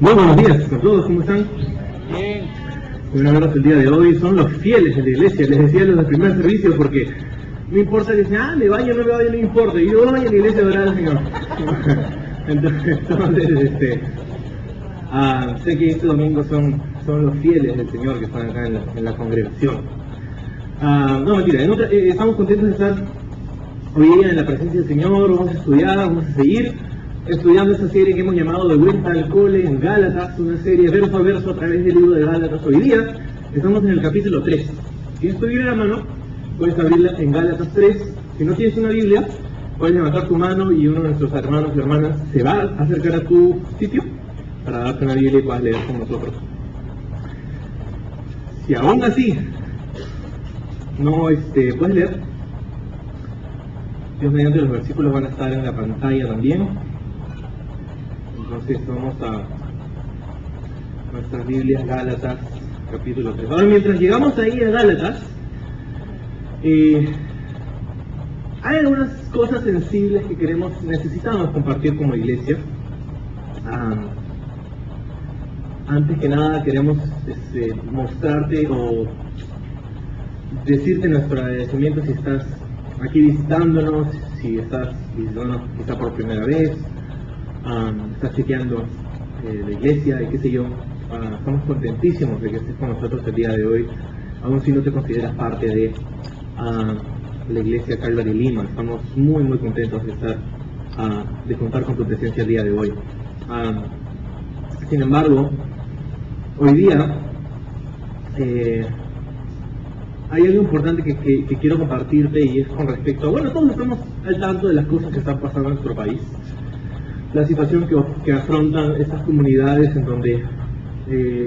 Muy buenos días a todos, ¿cómo están? Bien. Bueno, verlos el día de hoy, son los fieles de la iglesia, les decía los del primer servicio, porque no importa que sea, me vaya o no me vaya, no importa, yo voy a la iglesia a adorar al Señor. Entonces, sé que este domingo son los fieles del Señor que están acá en la congregación. No, mentira, estamos contentos de estar hoy día en la presencia del Señor, vamos a estudiar, vamos a seguir estudiando esta serie que hemos llamado De Vuelta al Cole en Gálatas, una serie verso a verso a través del libro de Gálatas. Hoy día estamos en el capítulo 3. Si tienes tu Biblia en la mano, puedes abrirla en Gálatas 3. Si no tienes una Biblia, puedes levantar tu mano y uno de nuestros hermanos y hermanas se va a acercar a tu sitio para darte una Biblia y puedas leer con nosotros. Si aún así no puedes leer, Dios mediante, los versículos van a estar en la pantalla también. Entonces vamos a nuestras Biblias, Gálatas, capítulo 3. Ahora, mientras llegamos ahí a Gálatas, hay algunas cosas sensibles que necesitamos compartir como iglesia. Antes que nada queremos mostrarte o decirte nuestro agradecimiento si estás aquí visitándonos, si estás visitándonos quizá por primera vez, estás chequeando la iglesia y qué sé yo. Estamos contentísimos de que estés con nosotros el día de hoy, aun si no te consideras parte de la iglesia Calvary Lima. Estamos muy muy contentos de estar, de contar con tu presencia el día de hoy. Sin embargo, hoy día hay algo importante que quiero compartirte, y es con respecto a, bueno, todos estamos al tanto de las cosas que están pasando en nuestro país, la situación que afrontan estas comunidades en donde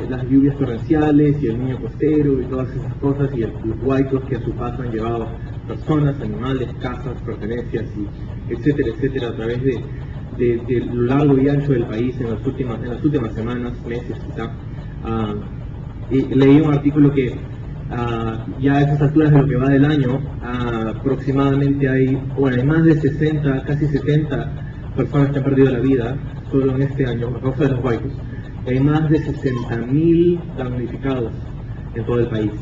las lluvias torrenciales y el niño costero y todas esas cosas, y los huaicos que a su paso han llevado personas, animales, casas, pertenencias, y etcétera, etcétera, a través de lo largo y ancho del país en las últimas semanas, meses quizá. Y leí un artículo que ya a esas alturas de lo que va del año, aproximadamente hay más de 60, casi 70 personas que han perdido la vida solo en este año a causa de los huaicos. Hay más de 60.000 damnificados en todo el país.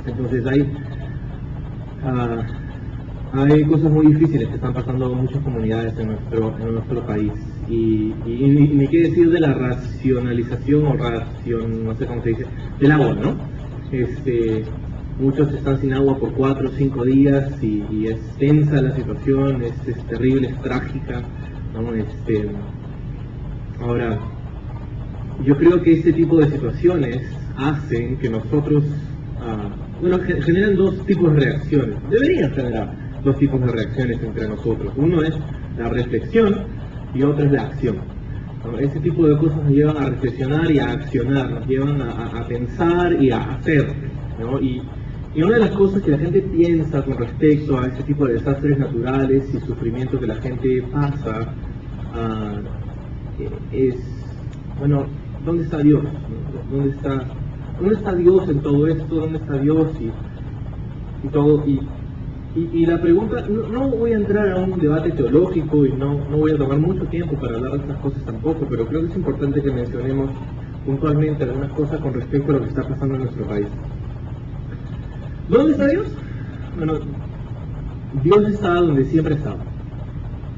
Entonces hay cosas muy difíciles que están pasando en muchas comunidades en nuestro país. Y ni qué decir de la racionalización o no sé cómo se dice, del agua, ¿no? Muchos están sin agua por 4 o 5 días y es tensa la situación, es terrible, es trágica, ¿no? Ahora, yo creo que este tipo de situaciones hacen que nosotros, generan dos tipos de reacciones, deberían generar dos tipos de reacciones entre nosotros. Uno es la reflexión y otro es la acción. Ese tipo de cosas nos llevan a reflexionar y a accionar, nos llevan a pensar y a hacer, ¿no? Y una de las cosas que la gente piensa con respecto a ese tipo de desastres naturales y sufrimiento que la gente pasa es, bueno, ¿dónde está Dios? ¿Dónde está Dios en todo esto? ¿Dónde está Dios y todo? Y la pregunta, no voy a entrar a un debate teológico y no voy a tomar mucho tiempo para hablar de estas cosas tampoco, pero creo que es importante que mencionemos puntualmente algunas cosas con respecto a lo que está pasando en nuestro país. ¿Dónde está Dios? Bueno, Dios está donde siempre ha estado.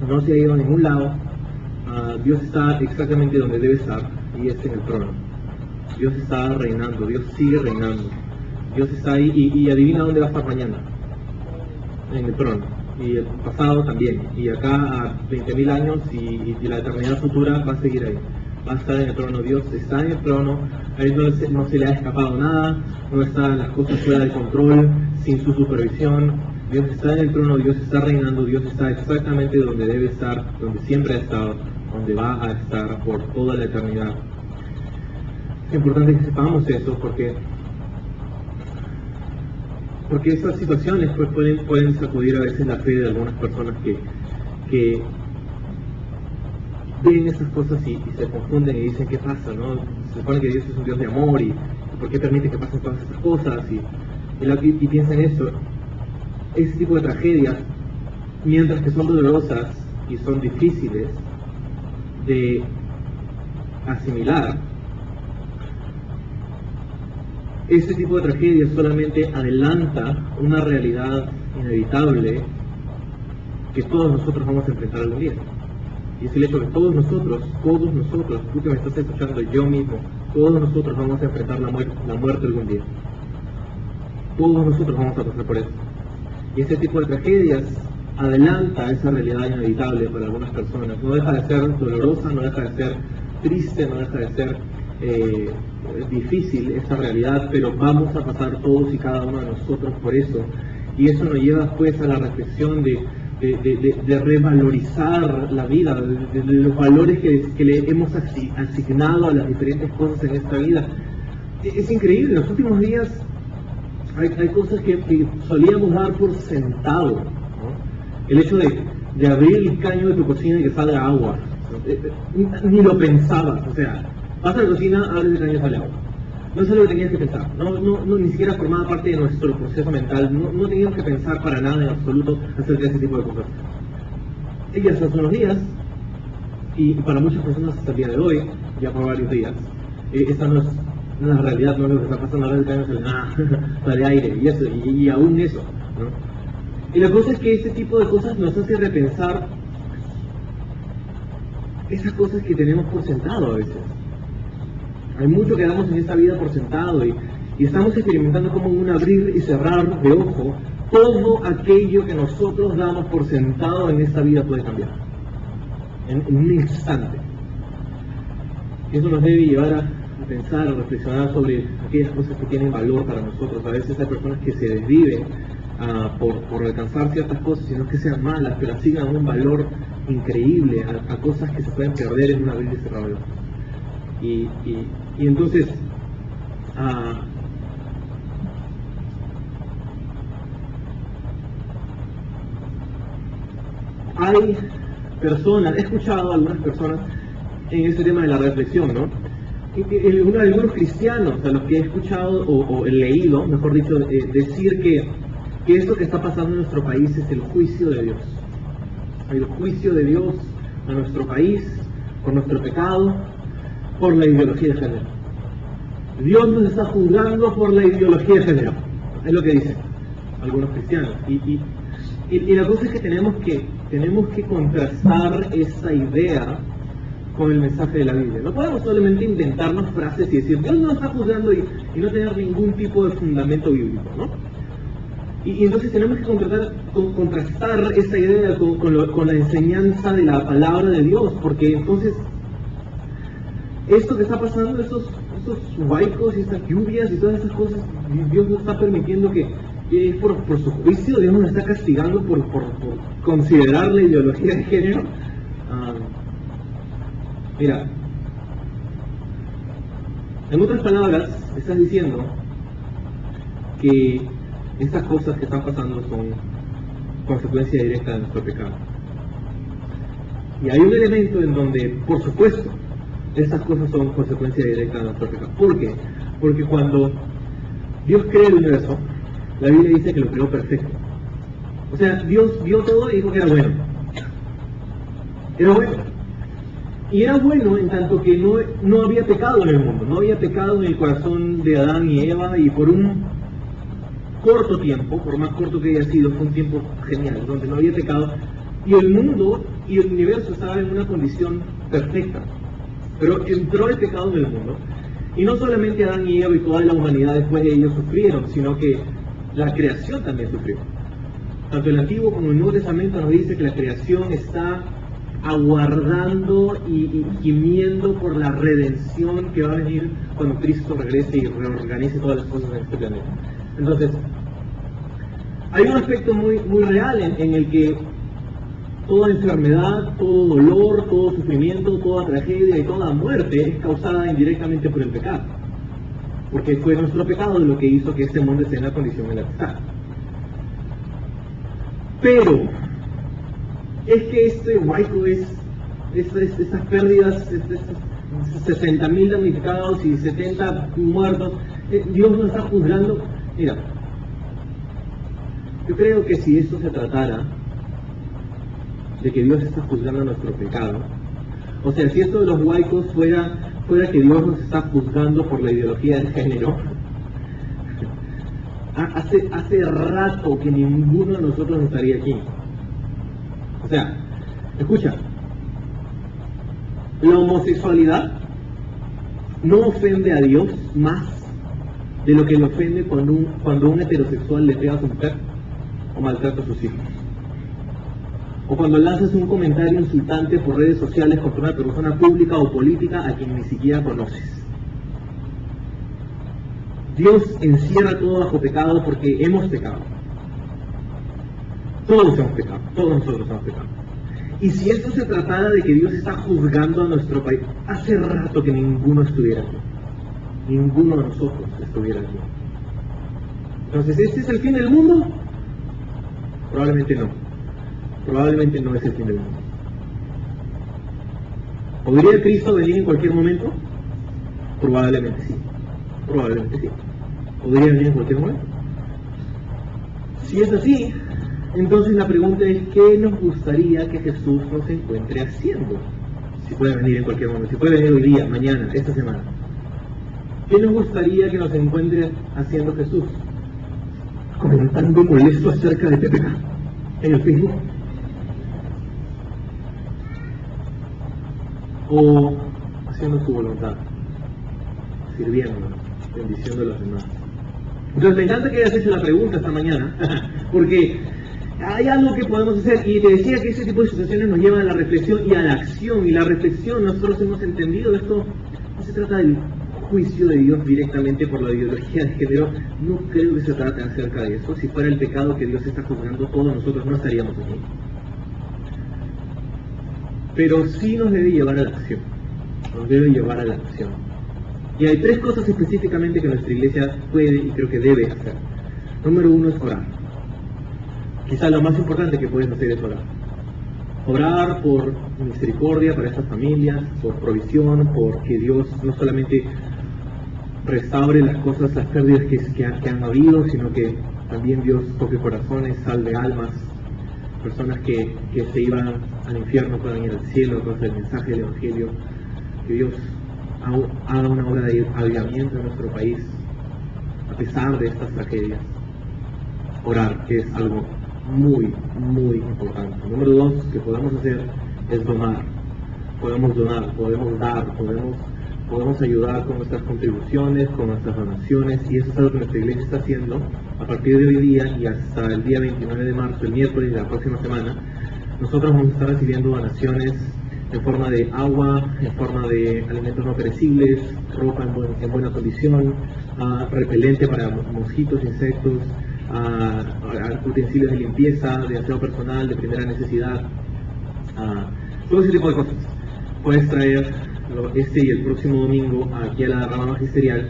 No se ha ido a ningún lado. Dios está exactamente donde debe estar, y es en el trono. Dios está reinando, Dios sigue reinando. Dios está ahí y adivina dónde va a estar mañana. En el trono, y el pasado también, y acá a 20.000 años y la eternidad futura va a seguir ahí, va a estar en el trono. Dios está en el trono, a él no se le ha escapado nada, no están las cosas fuera de control, sin su supervisión. Dios está en el trono, Dios está reinando, Dios está exactamente donde debe estar, donde siempre ha estado, donde va a estar por toda la eternidad. Es importante que sepamos eso, porque esas situaciones pues pueden sacudir a veces la fe de algunas personas que ven esas cosas y se confunden y dicen, ¿qué pasa? ¿No? Se supone que Dios es un Dios de amor, y ¿por qué permite que pasen todas estas cosas? Y piensan eso. Ese tipo de tragedias, mientras que son dolorosas y son difíciles de asimilar, ese tipo de tragedia solamente adelanta una realidad inevitable que todos nosotros vamos a enfrentar algún día. Y es el hecho que todos nosotros, tú que me estás escuchando, yo mismo, todos nosotros vamos a enfrentar la muerte algún día. Todos nosotros vamos a pasar por eso. Y ese tipo de tragedias adelanta esa realidad inevitable para algunas personas. No deja de ser dolorosa, no deja de ser triste, no deja de ser difícil esa realidad, pero vamos a pasar todos y cada uno de nosotros por eso. Y eso nos lleva pues a la reflexión de revalorizar la vida, de los valores que le hemos asignado a las diferentes cosas en esta vida. Es increíble, en los últimos días hay cosas que solíamos dar por sentado, ¿no? El hecho de abrir el caño de tu cocina y que salga agua, ni lo pensabas, o sea, vas a la cocina, abres el caño y sale agua. No es lo que tenías que pensar, no, ni siquiera formaba parte de nuestro proceso mental, no teníamos que pensar para nada en absoluto acerca de ese tipo de cosas. Ellas hace unos días, y para muchas personas hasta el día de hoy, ya por varios días, esta no es la realidad, no es lo que está pasando ahora, el caño sale aire, y eso, y aún eso, ¿no? Y la cosa es que este tipo de cosas nos hace repensar esas cosas que tenemos por sentado a veces. Hay mucho que damos en esta vida por sentado y estamos experimentando como un abrir y cerrar de ojo. Todo aquello que nosotros damos por sentado en esta vida puede cambiar en un instante. Eso nos debe llevar a pensar, a reflexionar sobre aquellas cosas que tienen valor para nosotros. A veces hay personas que se desviven por alcanzar ciertas cosas, sino que sean malas, pero asignan un valor increíble a cosas que se pueden perder en un abrir y cerrar de ojos. Y entonces, hay personas, he escuchado a algunas personas en este tema de la reflexión, ¿no? Algunos cristianos a los que he escuchado o he leído, mejor dicho, decir que esto que está pasando en nuestro país es el juicio de Dios. El juicio de Dios a nuestro país por nuestro pecado, por la ideología de género. Dios nos está juzgando por la ideología de género, es lo que dicen algunos cristianos. Y la cosa es que tenemos que contrastar esa idea con el mensaje de la Biblia. No podemos solamente inventarnos frases y decir Dios nos está juzgando y no tener ningún tipo de fundamento bíblico, ¿no? Y entonces tenemos que contrastar esa idea con la enseñanza de la palabra de Dios, porque entonces esto que está pasando, esos huaicos y estas lluvias y todas esas cosas, Dios nos está permitiendo que es por su juicio. Dios nos está castigando por considerar la ideología de género. Mira, en otras palabras, estás diciendo que estas cosas que están pasando son consecuencia directa de nuestro pecado. Y hay un elemento en donde, por supuesto, estas cosas son consecuencia directa de nuestro pecado. ¿Por qué? Porque cuando Dios crea el universo, la Biblia dice que lo creó perfecto. O sea, Dios vio todo y dijo que era bueno. Era bueno. Y era bueno en tanto que no había pecado en el mundo, no había pecado en el corazón de Adán y Eva, y por un corto tiempo, por más corto que haya sido, fue un tiempo genial, donde no había pecado, y el mundo y el universo estaban en una condición perfecta. Pero entró el pecado en el mundo, y no solamente Adán y Eva y toda la humanidad después de ellos sufrieron, sino que la creación también sufrió. Tanto el Antiguo como el Nuevo Testamento nos dice que la creación está aguardando y gimiendo por la redención que va a venir cuando Cristo regrese y reorganice todas las cosas en este planeta. Entonces, hay un aspecto muy real en el que toda enfermedad, todo dolor, todo sufrimiento, toda tragedia y toda muerte es causada indirectamente por el pecado. Porque fue nuestro pecado lo que hizo que este mundo esté en la condición en la que está. Pero es que este huaico estas pérdidas, 60.000 damnificados y 70 muertos, Dios nos está juzgando. Mira, yo creo que si esto se tratara de que Dios está juzgando nuestro pecado, O sea, si esto de los huaicos fuera que Dios nos está juzgando por la ideología del género, hace rato que ninguno de nosotros estaría aquí. O sea, escucha, la homosexualidad no ofende a Dios más de lo que le ofende cuando un heterosexual le pega a su mujer o maltrata a sus hijos. O cuando lanzas un comentario insultante por redes sociales contra una persona pública o política a quien ni siquiera conoces. Dios encierra todo bajo pecado porque hemos pecado. Todos hemos pecado, todos nosotros hemos pecado. Y si esto se tratara de que Dios está juzgando a nuestro país, hace rato que ninguno estuviera aquí. Ninguno de nosotros estuviera aquí. Entonces, ¿este es el fin del mundo? Probablemente no. Probablemente no es el fin del mundo. ¿Podría Cristo venir en cualquier momento? Probablemente sí. Probablemente sí. ¿Podría venir en cualquier momento? Si es así, entonces la pregunta es, ¿qué nos gustaría que Jesús nos encuentre haciendo? Si puede venir en cualquier momento, si puede venir hoy día, mañana, esta semana. ¿Qué nos gustaría que nos encuentre haciendo Jesús? Comentando molesto acerca de PPK en el Facebook. O haciendo su voluntad, sirviendo, bendiciendo a los demás. Entonces me encanta que hayas hecho la pregunta esta mañana, porque hay algo que podemos hacer, y te decía que ese tipo de situaciones nos llevan a la reflexión y a la acción, y la reflexión, nosotros hemos entendido esto, no se trata del juicio de Dios directamente por la ideología de género, no creo que se trate acerca de eso. Si fuera el pecado que Dios está juzgando, todos nosotros no estaríamos aquí. Pero sí nos debe llevar a la acción, nos debe llevar a la acción. Y hay tres cosas específicamente que nuestra iglesia puede y creo que debe hacer. Número uno es orar. Quizá lo más importante que puedes hacer es orar. Orar por misericordia para estas familias, por provisión, por que Dios no solamente restaure las cosas, las pérdidas que han habido, sino que también Dios toque corazones, salve almas, personas que se iban al infierno puedan ir al cielo a causa del mensaje del Evangelio, que Dios haga una obra de avivamiento en nuestro país a pesar de estas tragedias. Orar, que es algo muy, muy importante. Número dos, que podemos hacer es donar. Podemos donar, podemos dar, podemos ayudar con nuestras contribuciones, con nuestras donaciones, y eso es algo que nuestra iglesia está haciendo a partir de hoy día y hasta el día 29 de marzo, el miércoles de la próxima semana. Nosotros vamos a estar recibiendo donaciones en forma de agua, en forma de alimentos no perecibles, ropa en buena condición, repelente para mosquitos, insectos, utensilios de limpieza, de aseo personal, de primera necesidad, todo ese tipo de cosas. Puedes traer este y el próximo domingo aquí a la rama magisterial,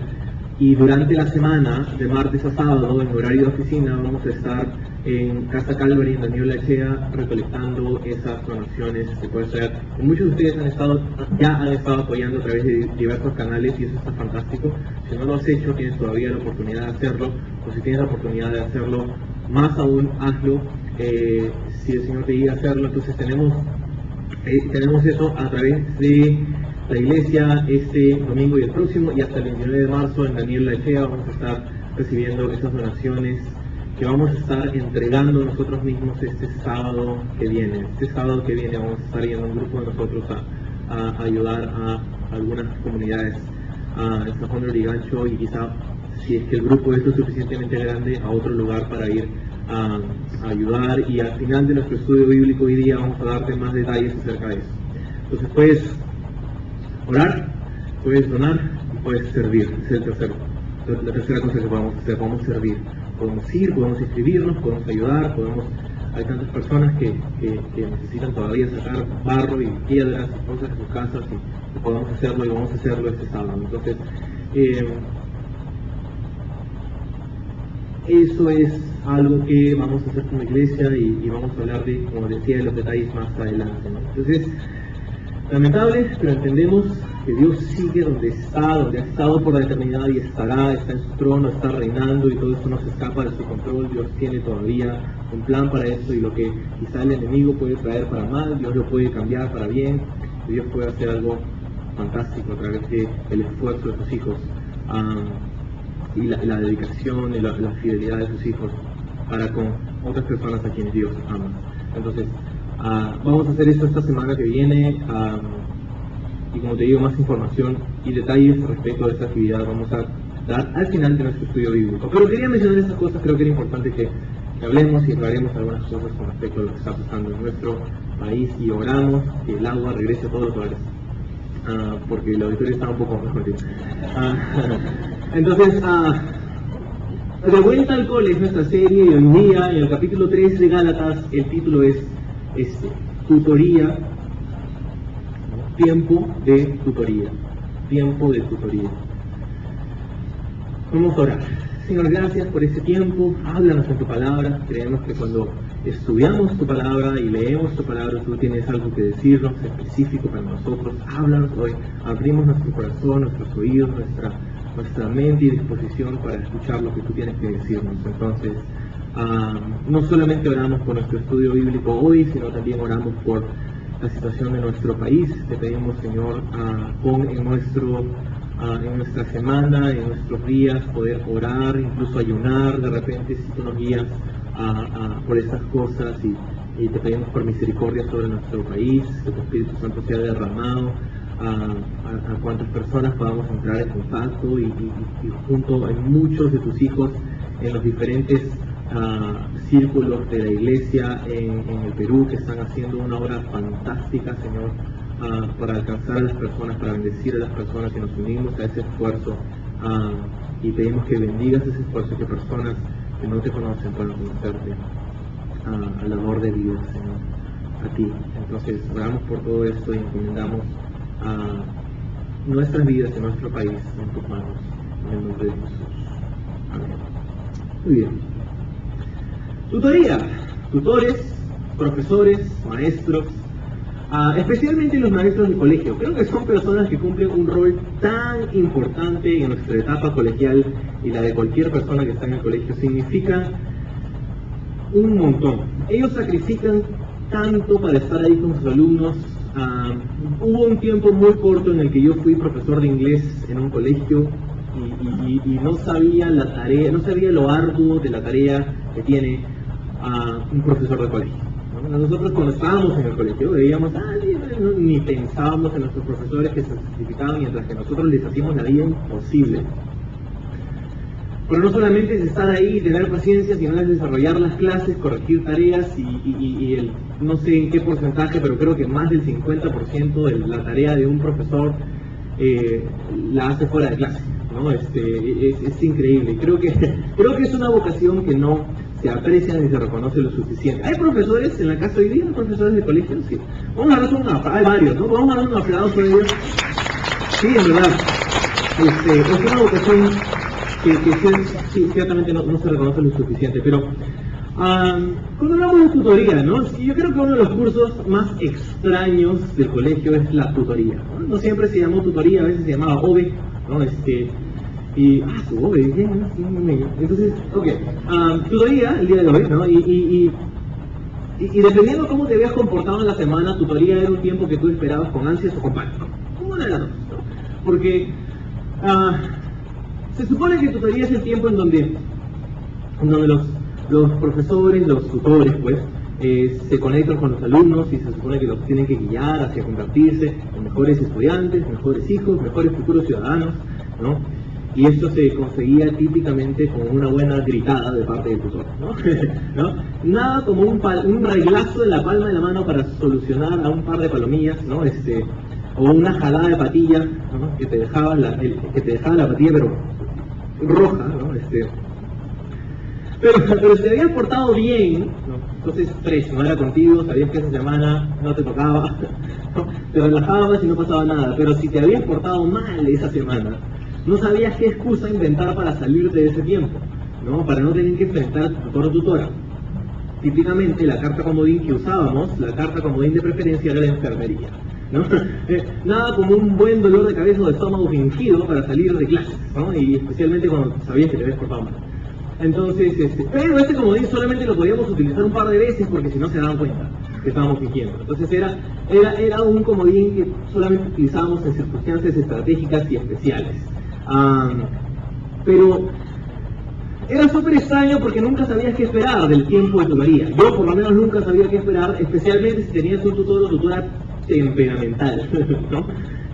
y durante la semana, de martes a sábado, en horario de oficina, vamos a estar en Casa Calvary, en Daniel Lechea, recolectando esas donaciones que puedes traer. Y muchos de ustedes ya han estado apoyando a través de diversos canales, y eso está fantástico. Si no lo has hecho, tienes todavía la oportunidad de hacerlo, o si tienes la oportunidad de hacerlo, más aún hazlo. Si el Señor te diga hacerlo, entonces tenemos eso a través de la iglesia este domingo y el próximo, y hasta el 29 de marzo en Daniel Lechea vamos a estar recibiendo esas donaciones que vamos a estar entregando nosotros mismos este sábado que viene. Este sábado que viene vamos a estar yendo un grupo de nosotros a ayudar a algunas comunidades en San Juan de Lurigancho, y quizá, si es que el grupo es lo suficientemente grande, a otro lugar para ir a ayudar. Y al final de nuestro estudio bíblico hoy día vamos a darte más detalles acerca de eso. Entonces puedes orar, puedes donar y puedes servir. Esa es la tercera cosa que podemos hacer. Podemos servir, podemos ir, podemos inscribirnos, podemos ayudar, hay tantas personas que necesitan todavía sacar barro y piedras y cosas de sus casas, y podemos hacerlo, y vamos a hacerlo este sábado. Entonces eso es algo que vamos a hacer como iglesia, y vamos a hablar de, como decía, de los detalles más adelante, ¿no? Entonces, lamentable, pero entendemos que Dios sigue donde ha estado por la eternidad, y está en su trono, está reinando, y todo esto no se escapa de su control. Dios tiene todavía un plan para esto, y lo que quizá el enemigo puede traer para mal, Dios lo puede cambiar para bien, Dios puede hacer algo fantástico a través del esfuerzo de sus hijos y la dedicación y la fidelidad de sus hijos para con otras personas a quienes Dios ama. Entonces, vamos a hacer esto esta semana que viene, y como te digo, más información y detalles respecto a esta actividad vamos a dar al final de nuestro estudio bíblico. Pero quería mencionar esas cosas, creo que era importante que hablemos y aclaremos algunas cosas con respecto a lo que está pasando en nuestro país y oramos que el agua regrese a todos los hogares, porque el auditorio está un poco mejor. Entonces, de vuelta al cole es nuestra serie, y hoy día en el capítulo 3 de Gálatas el título es tutoría, tiempo de tutoría. Vamos a orar. Señor, gracias por ese tiempo, háblanos en tu palabra. Creemos que cuando estudiamos tu palabra y leemos tu palabra, tú tienes algo que decirnos específico para nosotros. Háblanos hoy, abrimos nuestro corazón, nuestros oídos, nuestra mente y disposición para escuchar lo que tú tienes que decirnos. Entonces, no solamente oramos por nuestro estudio bíblico hoy, sino también oramos por la situación de nuestro país. Te pedimos, Señor, pon en nuestra semana, en nuestros días, poder orar, incluso ayunar de repente, si tú nos guías por estas cosas, y te pedimos por misericordia sobre nuestro país, que tu Espíritu Santo sea derramado a cuantas personas podamos entrar en contacto y junto a muchos de tus hijos en los diferentes círculos de la iglesia en el Perú, que están haciendo una obra fantástica, Señor, para alcanzar a las personas, para bendecir a las personas, y nos unimos a ese esfuerzo y pedimos que bendigas ese esfuerzo, que personas que no te conocen puedan conocerte al amor de Dios, Señor, a ti. Entonces oramos por todo esto y encomendamos nuestras vidas y nuestro país en tus manos, en el nombre de Jesús. Amén. Muy bien. Tutoría. Tutores, profesores, maestros, especialmente los maestros de colegio. Creo que son personas que cumplen un rol tan importante en nuestra etapa colegial, y la de cualquier persona que está en el colegio. Significa un montón. Ellos sacrifican tanto para estar ahí con sus alumnos. Hubo un tiempo muy corto en el que yo fui profesor de inglés en un colegio y no sabía la tarea, no sabía lo arduo de la tarea que tiene un profesor de colegio. Nosotros cuando estábamos en el colegio veíamos, ni pensábamos en nuestros profesores que se sacrificaban, mientras que nosotros les hacíamos la vida imposible. Pero no solamente es estar ahí y tener paciencia, sino es desarrollar las clases, corregir tareas y no sé en qué porcentaje, pero creo que más del 50% de la tarea de un profesor la hace fuera de clase, ¿no? Es increíble. Creo que es una vocación que no se aprecia ni se reconoce lo suficiente. ¿Hay profesores en la casa hoy día? ¿Hay profesores de colegio? Sí. Vamos a dar hay varios, ¿no? Vamos a dar un aplauso por ellos. Sí, en verdad. Es una vocación que ciertamente no se reconoce lo suficiente, pero cuando hablamos de tutoría, ¿no? Yo creo que uno de los cursos más extraños del colegio es la tutoría, ¿no? No siempre se llamó tutoría, a veces se llamaba OVE, ¿no? Su OVE, entonces, tutoría el día de hoy, ¿no? Y dependiendo cómo te habías comportado en la semana, tutoría era un tiempo que tú esperabas con ansias o con pánico, como una de las dos, ¿no? Porque se supone que tutoría es el tiempo en donde los profesores, los tutores, pues, se conectan con los alumnos y se supone que los tienen que guiar hacia convertirse en mejores estudiantes, mejores hijos, mejores futuros ciudadanos, ¿no? Y esto se conseguía típicamente con una buena gritada de parte del tutor, ¿no? ¿No? Nada como un reglazo en la palma de la mano para solucionar a un par de palomillas, ¿no? O una jalada de patilla, ¿no? que te dejaba la patilla pero roja, ¿no? Pero si te habías portado bien, ¿no? Entonces fresh, no era contigo, sabías que esa semana no te tocaba, ¿no? Te relajabas y no pasaba nada. Pero si te habías portado mal esa semana, no sabías qué excusa inventar para salir de ese tiempo, ¿no? Para no tener que enfrentar a tu tutor o tutora. Típicamente la carta comodín que usábamos, la carta comodín de preferencia, era la enfermería, ¿no? Nada como un buen dolor de cabeza o de estómago fingido para salir de clases, ¿no? Y especialmente cuando sabías que te habías portado mal. Entonces, pero este comodín solamente lo podíamos utilizar un par de veces porque si no se daban cuenta, que estábamos fingiendo. Entonces era un comodín que solamente utilizábamos en circunstancias estratégicas y especiales. Pero era súper extraño porque nunca sabías qué esperar del tiempo de tutoría. Yo por lo menos nunca sabía qué esperar, especialmente si tenías un tutor o tutora temperamental,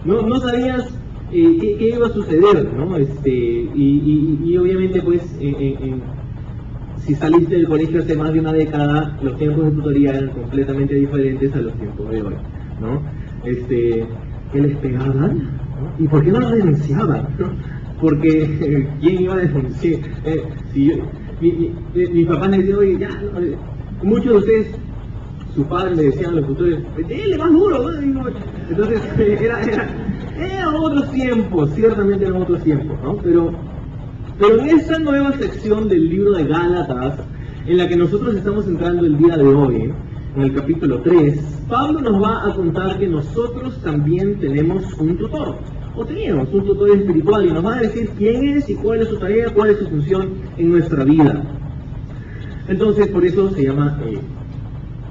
¿no? No sabías qué iba a suceder, ¿no? Y obviamente pues si saliste del colegio hace más de una década, los tiempos de tutoría eran completamente diferentes a los tiempos de hoy, ¿no? ¿Qué les pegaban? ¿No? ¿Y por qué no los denunciaban? ¿No? Porque ¿quién iba a denunciar? Mi papá me decía, oye, ya, muchos de ustedes, sus padres le decían a los tutores, dele más duro, ¿no? Entonces eran otros tiempos, ciertamente eran otros tiempos, ¿no? Pero en esta nueva sección del libro de Gálatas, en la que nosotros estamos entrando el día de hoy, en el capítulo 3, Pablo nos va a contar que nosotros también tenemos un tutor, o teníamos un tutor espiritual, y nos va a decir quién es y cuál es su tarea, cuál es su función en nuestra vida. Entonces, por eso se llama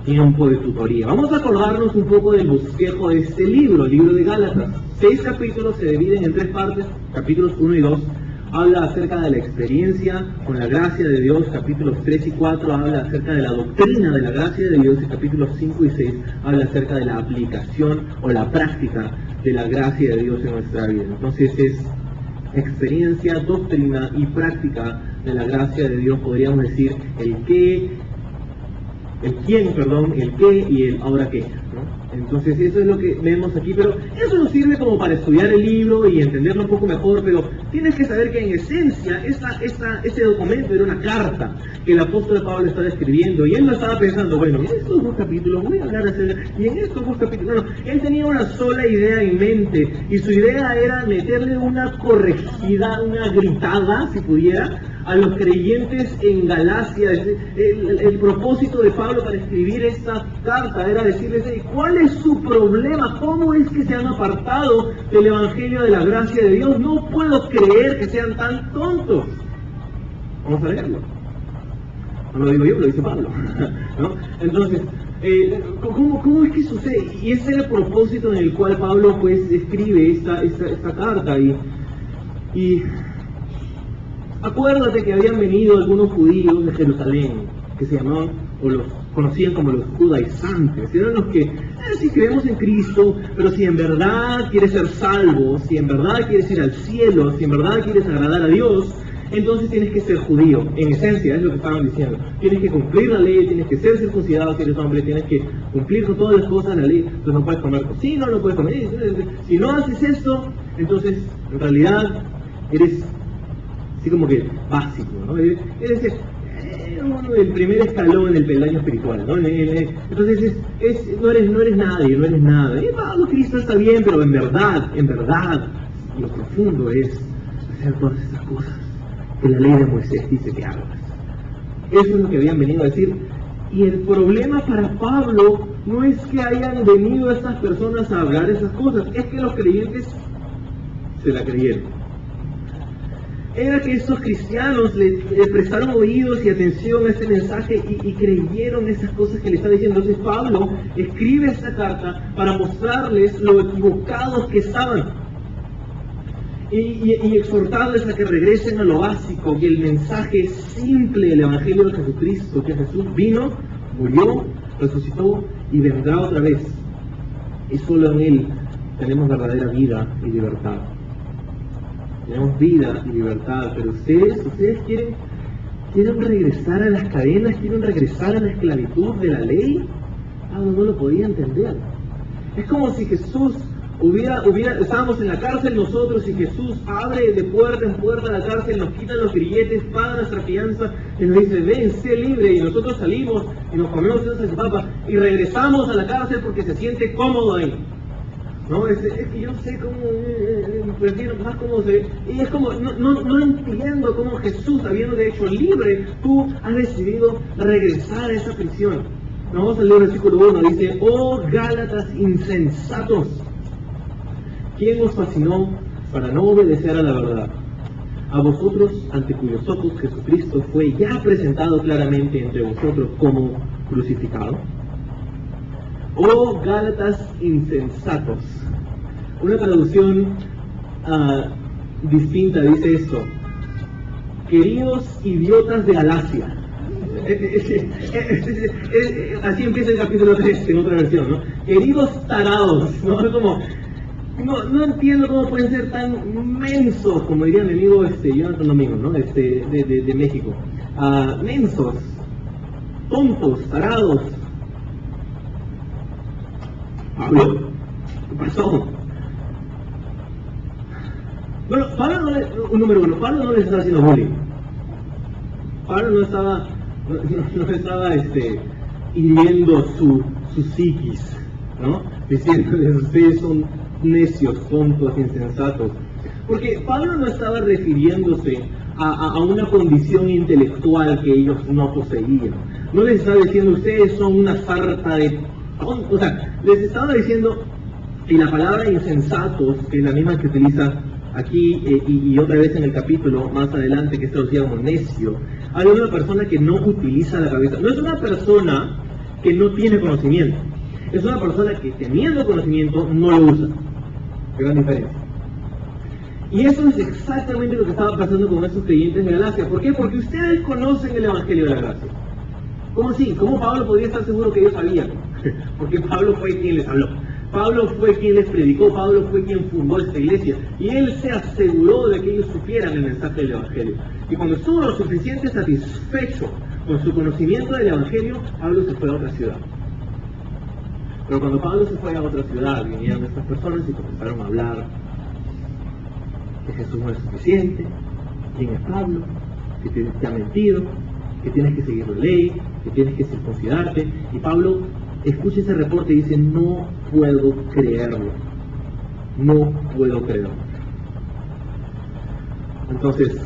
tiempo de tutoría. Vamos a acordarnos un poco del bosquejo de este libro, el libro de Gálatas. 6 capítulos se dividen en 3 partes, capítulos 1 y 2. Habla acerca de la experiencia con la gracia de Dios, capítulos 3 y 4 habla acerca de la doctrina de la gracia de Dios, y capítulos 5 y 6 habla acerca de la aplicación o la práctica de la gracia de Dios en nuestra vida. Entonces es experiencia, doctrina y práctica de la gracia de Dios, podríamos decir el quién, el qué y el ahora qué, ¿no? Entonces eso es lo que vemos aquí, pero eso nos sirve como para estudiar el libro y entenderlo un poco mejor, pero tienes que saber que en esencia ese documento era una carta que el apóstol Pablo estaba escribiendo, y él no estaba pensando, bueno, en estos 2 capítulos voy a hablar acerca, y en estos 2 capítulos, no, él tenía una sola idea en mente, y su idea era meterle una corregida, una gritada, si pudiera, a los creyentes en Galacia. El propósito de Pablo para escribir esta carta era decirles, ¿cuál es su problema? ¿Cómo es que se han apartado del Evangelio de la gracia de Dios? No puedo creer que sean tan tontos. Vamos a leerlo. No lo digo yo, lo dice Pablo, ¿no? Entonces, ¿cómo es que sucede? Y ese es el propósito en el cual Pablo pues escribe esta carta. Y acuérdate que habían venido algunos judíos de Jerusalén, que se llamaban, o los conocían como los judaizantes. Eran los que, si creemos en Cristo, pero si en verdad quieres ser salvo, si en verdad quieres ir al cielo, si en verdad quieres agradar a Dios, entonces tienes que ser judío. En esencia, es lo que estaban diciendo. Tienes que cumplir la ley, tienes que ser circuncidado si eres hombre, tienes que cumplir con todas las cosas de la ley. Entonces no puedes comer cocino, no puedes comer. Si no haces esto, entonces en realidad eres así como que básico, ¿no? Eres el primer escalón en el peldaño espiritual, ¿no? Entonces no eres nadie, no eres nada. Pablo, Cristo está bien, pero en verdad, lo profundo es hacer todas estas cosas que la ley de Moisés dice que hagas. Eso es lo que habían venido a decir. Y el problema para Pablo no es que hayan venido estas personas a hablar esas cosas, es que los creyentes se la creyeron. Era que estos cristianos le prestaron oídos y atención a este mensaje y creyeron esas cosas que le está diciendo. Entonces Pablo escribe esta carta para mostrarles lo equivocados que estaban y exhortarles a que regresen a lo básico, y el mensaje simple del Evangelio de Jesucristo, que Jesús vino, murió, resucitó y vendrá otra vez. Y solo en Él tenemos verdadera vida y libertad. Tenemos vida y libertad, pero ustedes quieren regresar a las cadenas, quieren regresar a la esclavitud de la ley. No lo podía entender. Es como si Jesús estábamos en la cárcel nosotros, y Jesús abre de puerta en puerta la cárcel, nos quita los grilletes, paga nuestra fianza y nos dice, ven, sé libre, y nosotros salimos y nos comemos esas papas y regresamos a la cárcel porque se siente cómodo ahí. No, es que yo sé cómo, prefiero más cómo se ve, y es como, no entiendo cómo Jesús, habiéndote hecho libre, tú has decidido regresar a esa prisión. Vamos a leer el versículo 1, dice, oh Gálatas insensatos, ¿quién os fascinó para no obedecer a la verdad? A vosotros, ante cuyos ojos Jesucristo fue ya presentado claramente entre vosotros como crucificado. Oh Gálatas insensatos. Una traducción distinta dice esto: queridos idiotas de Galacia. Así empieza el capítulo 3 en otra versión, ¿no? Queridos tarados, ¿no? Como, no entiendo cómo pueden ser tan mensos, como diría mi amigo Jonathan Domingo, ¿no? De México. Mensos, tontos, tarados. Pablo, ¿qué pasó? Bueno, Pablo no les estaba haciendo bullying. Pablo no estaba hiriendo su psiquis, ¿no? Diciéndoles, ustedes son necios, tontos, insensatos. Porque Pablo no estaba refiriéndose a una condición intelectual que ellos no poseían. No les estaba diciendo, ustedes son una sarta de tontos. O sea, les estaba diciendo, y la palabra insensatos, que es la misma que utiliza aquí y otra vez en el capítulo más adelante, que es traducida como necio, habla de una persona que no utiliza la cabeza. No es una persona que no tiene conocimiento, es una persona que teniendo conocimiento no lo usa. Gran diferencia. Y eso es exactamente lo que estaba pasando con esos creyentes de Galacia. ¿Por qué? Porque ustedes conocen el Evangelio de la Gracia. ¿Cómo así? ¿Cómo Pablo podía estar seguro que ellos sabían? Porque Pablo fue quien les habló. Pablo fue quien les predicó, Pablo fue quien fundó esta iglesia, y él se aseguró de que ellos supieran el mensaje del Evangelio. Y cuando estuvo lo suficiente satisfecho con su conocimiento del Evangelio, Pablo se fue a otra ciudad. Pero cuando Pablo se fue a otra ciudad, vinieron estas personas y comenzaron a hablar que Jesús no es suficiente, quién es Pablo, que te ha mentido, que tienes que seguir la ley, que tienes que circuncidarte. Y Pablo escucha ese reporte y dice, no puedo creerlo, no puedo creerlo. Entonces,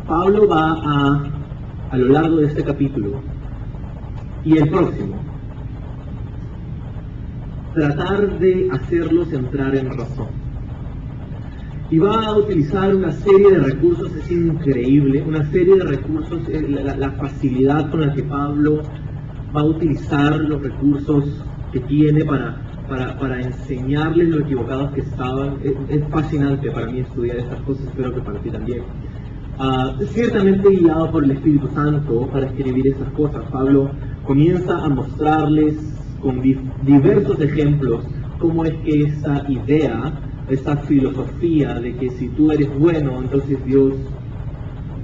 Pablo va a lo largo de este capítulo y el próximo, tratar de hacerlos entrar en razón. Y va a utilizar una serie de recursos, es increíble, una serie de recursos, la facilidad con la que Pablo va a utilizar los recursos que tiene para enseñarles lo equivocados que estaban. Es fascinante para mí estudiar estas cosas, espero que para ti también. Ciertamente guiado por el Espíritu Santo para escribir esas cosas, Pablo comienza a mostrarles con diversos ejemplos cómo es que esta idea, esta filosofía de que si tú eres bueno, entonces Dios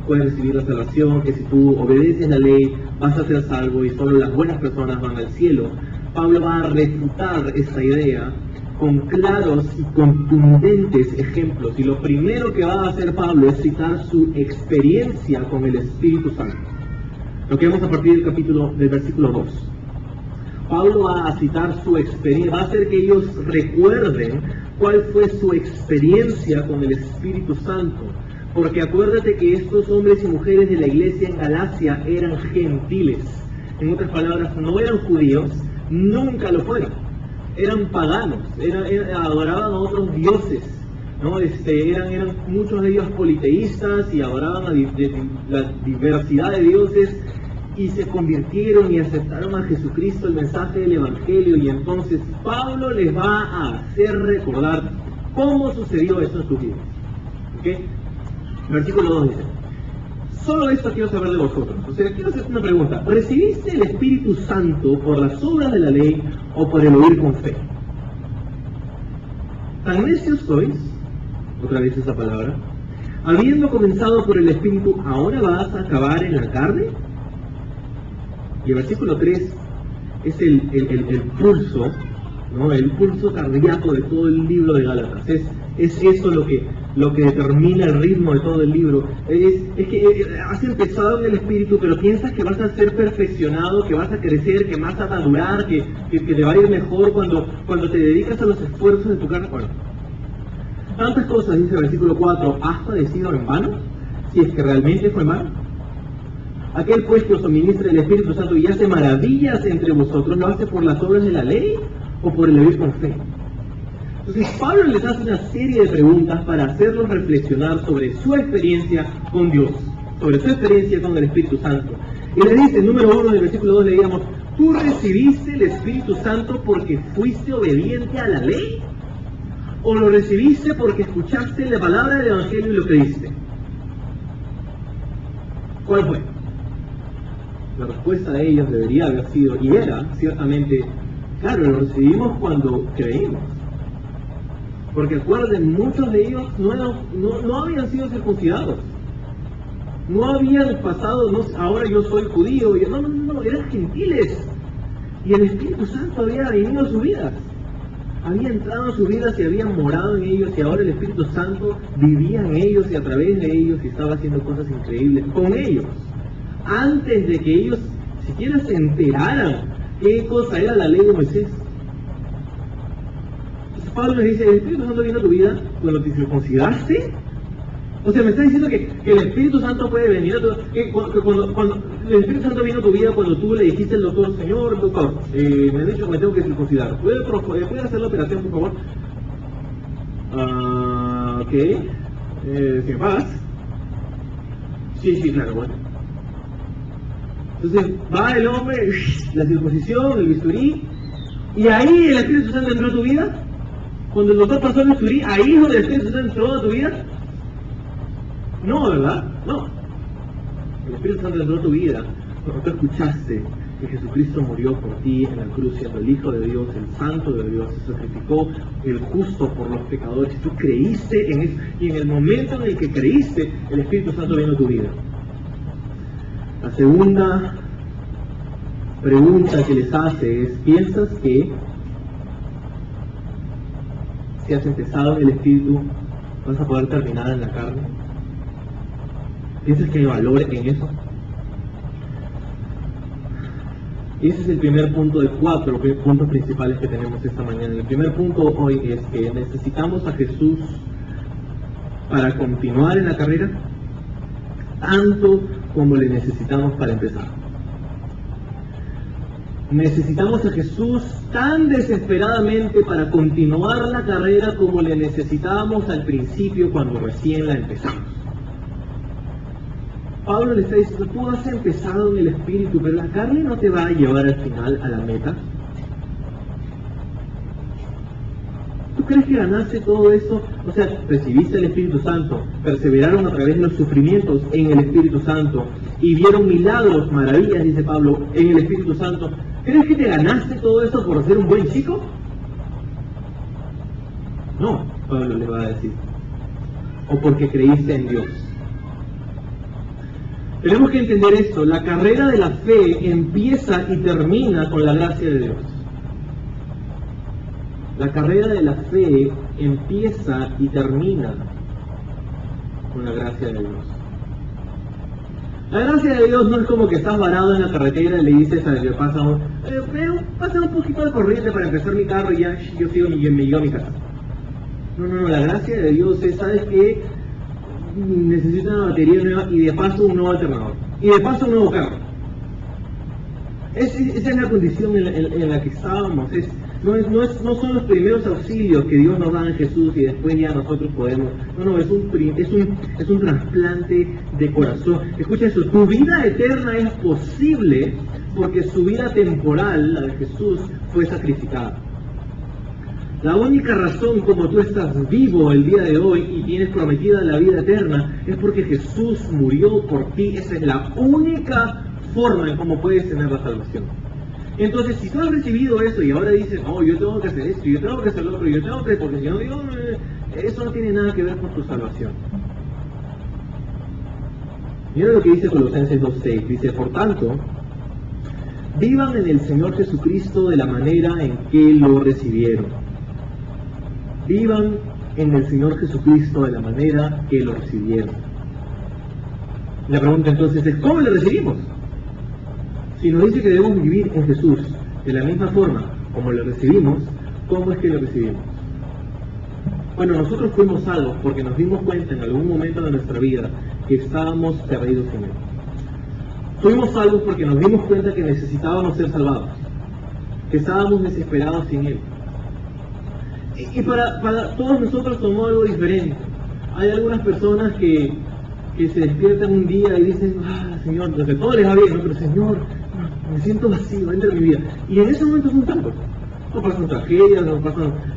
puede recibir la salvación, que si tú obedeces la ley vas a ser salvo y solo las buenas personas van al cielo. Pablo va a refutar esa idea con claros y contundentes ejemplos, y lo primero que va a hacer Pablo es citar su experiencia con el Espíritu Santo. Lo que vemos a partir del versículo 2. Pablo va a citar su experiencia, va a hacer que ellos recuerden cuál fue su experiencia con el Espíritu Santo. Porque acuérdate que estos hombres y mujeres de la iglesia en Galacia eran gentiles. En otras palabras, no eran judíos, nunca lo fueron. Eran paganos, adoraban a otros dioses, ¿no? Eran muchos de ellos politeístas y adoraban a la diversidad de dioses, y se convirtieron y aceptaron a Jesucristo, el mensaje del Evangelio. Y entonces Pablo les va a hacer recordar cómo sucedió eso en sus vidas. ¿Okay? Versículo 2 dice, solo esto quiero saber de vosotros. O sea, quiero hacer una pregunta. ¿Recibiste el Espíritu Santo por las obras de la ley o por el oír con fe? ¿Tan necios sois? Otra vez esa palabra. Habiendo comenzado por el Espíritu, ¿ahora vas a acabar en la carne? Y el versículo 3 es el pulso, ¿no? El pulso cardíaco de todo el libro de Gálatas. Es eso lo que determina el ritmo de todo el libro. Es que has empezado en el Espíritu, pero piensas que vas a ser perfeccionado, que vas a crecer, que vas a madurar, que te va a ir mejor cuando te dedicas a los esfuerzos de tu carne. Bueno, tantas cosas, dice el versículo 4, ¿has padecido en vano? Si es que realmente fue en vano. Aquel pues que os suministra el Espíritu Santo y hace maravillas entre vosotros, ¿lo hace por las obras de la ley o por el oír con fe? Entonces Pablo les hace una serie de preguntas para hacerlos reflexionar sobre su experiencia con Dios, sobre su experiencia con el Espíritu Santo. Y les dice, número 1 del versículo 2 leíamos, ¿Tú recibiste el Espíritu Santo porque fuiste obediente a la ley? ¿O lo recibiste porque escuchaste la palabra del Evangelio y lo creíste? ¿Cuál fue? La respuesta de ellos debería haber sido, y era, ciertamente, claro, lo recibimos cuando creímos. Porque acuerden, muchos de ellos no habían sido circuncidados. No habían pasado, ahora yo soy judío. No, eran gentiles. Y el Espíritu Santo había venido a sus vidas. Había entrado en sus vidas y había morado en ellos. Y ahora el Espíritu Santo vivía en ellos y a través de ellos y estaba haciendo cosas increíbles con ellos. Antes de que ellos siquiera se enteraran qué cosa era la ley de Moisés. Entonces Pablo les dice, ¿el Espíritu Santo vino a tu vida cuando te circuncidaste? O sea, me está diciendo que el Espíritu Santo puede venir a tu vida, cuando el Espíritu Santo vino a tu vida cuando tú le dijiste al doctor, señor doctor, me han dicho que me tengo que circuncidar. ¿Puede hacer la operación, por favor? ¿Sin paz? Sí, claro, bueno. Entonces va el hombre, la circuncisión, el bisturí, y ahí el Espíritu Santo entró a tu vida. Cuando el doctor pasó el bisturí, ahí es donde el Espíritu Santo entró a tu vida. No, ¿verdad? No. El Espíritu Santo entró a tu vida cuando tú escuchaste que Jesucristo murió por ti en la cruz, siendo el Hijo de Dios, el Santo de Dios, se sacrificó el justo por los pecadores. Y tú creíste en eso, y en el momento en el que creíste, el Espíritu Santo vino a tu vida. La segunda pregunta que les hace es, ¿piensas que si has empezado en el Espíritu vas a poder terminar en la carne? ¿Piensas que hay valor en eso? Ese es el primer punto de 4 puntos principales que tenemos esta mañana. El primer punto hoy es que necesitamos a Jesús para continuar en la carrera, tanto como le necesitamos para empezar. Necesitamos a Jesús tan desesperadamente para continuar la carrera como le necesitábamos al principio cuando recién la empezamos. Pablo le está diciendo, tú has empezado en el Espíritu, pero la carne no te va a llevar al final a la meta. ¿Tú crees que ganaste todo eso? O sea, recibiste el Espíritu Santo, perseveraron a través de los sufrimientos en el Espíritu Santo y vieron milagros, maravillas, dice Pablo, en el Espíritu Santo. ¿Crees que te ganaste todo eso por ser un buen chico? No, Pablo le va a decir. O porque creíste en Dios. Tenemos que entender esto, la carrera de la fe empieza y termina con la gracia de Dios. La carrera de la fe empieza y termina con la gracia de Dios. La gracia de Dios no es como que estás varado en la carretera y le dices al que pasa un poquito de corriente para empezar mi carro y ya yo sigo a mi casa. No, la gracia de Dios es, ¿sabes qué? Necesito una batería nueva y de paso un nuevo alternador. Y de paso un nuevo carro. Esa es la condición en la que estábamos. No son los primeros auxilios que Dios nos da en Jesús y después ya nosotros podemos. No, es un trasplante de corazón. Escucha eso, tu vida eterna es posible porque su vida temporal, la de Jesús, fue sacrificada. La única razón como tú estás vivo el día de hoy y tienes prometida la vida eterna es porque Jesús murió por ti. Esa es la única forma en cómo puedes tener la salvación. Entonces, si tú has recibido eso y ahora dices, no, yo tengo que hacer esto, yo tengo que hacer lo otro, yo tengo que, porque si no digo, eso no tiene nada que ver con tu salvación. Mira lo que dice Colosenses 2:6, dice, por tanto, vivan en el Señor Jesucristo de la manera en que lo recibieron. Vivan en el Señor Jesucristo de la manera que lo recibieron. La pregunta entonces es, ¿cómo le recibimos? Si nos dice que debemos vivir en Jesús de la misma forma como lo recibimos, ¿cómo es que lo recibimos? Bueno, nosotros fuimos salvos porque nos dimos cuenta en algún momento de nuestra vida que estábamos perdidos en Él. Fuimos salvos porque nos dimos cuenta que necesitábamos ser salvados, que estábamos desesperados sin Él. Y para todos nosotros tomó algo diferente. Hay algunas personas que se despiertan un día y dicen, Señor, desde todo les va bien, ¿no? Pero Señor, me siento vacío, entra en mi vida. Y en ese momento son tantos. No pasan tragedias,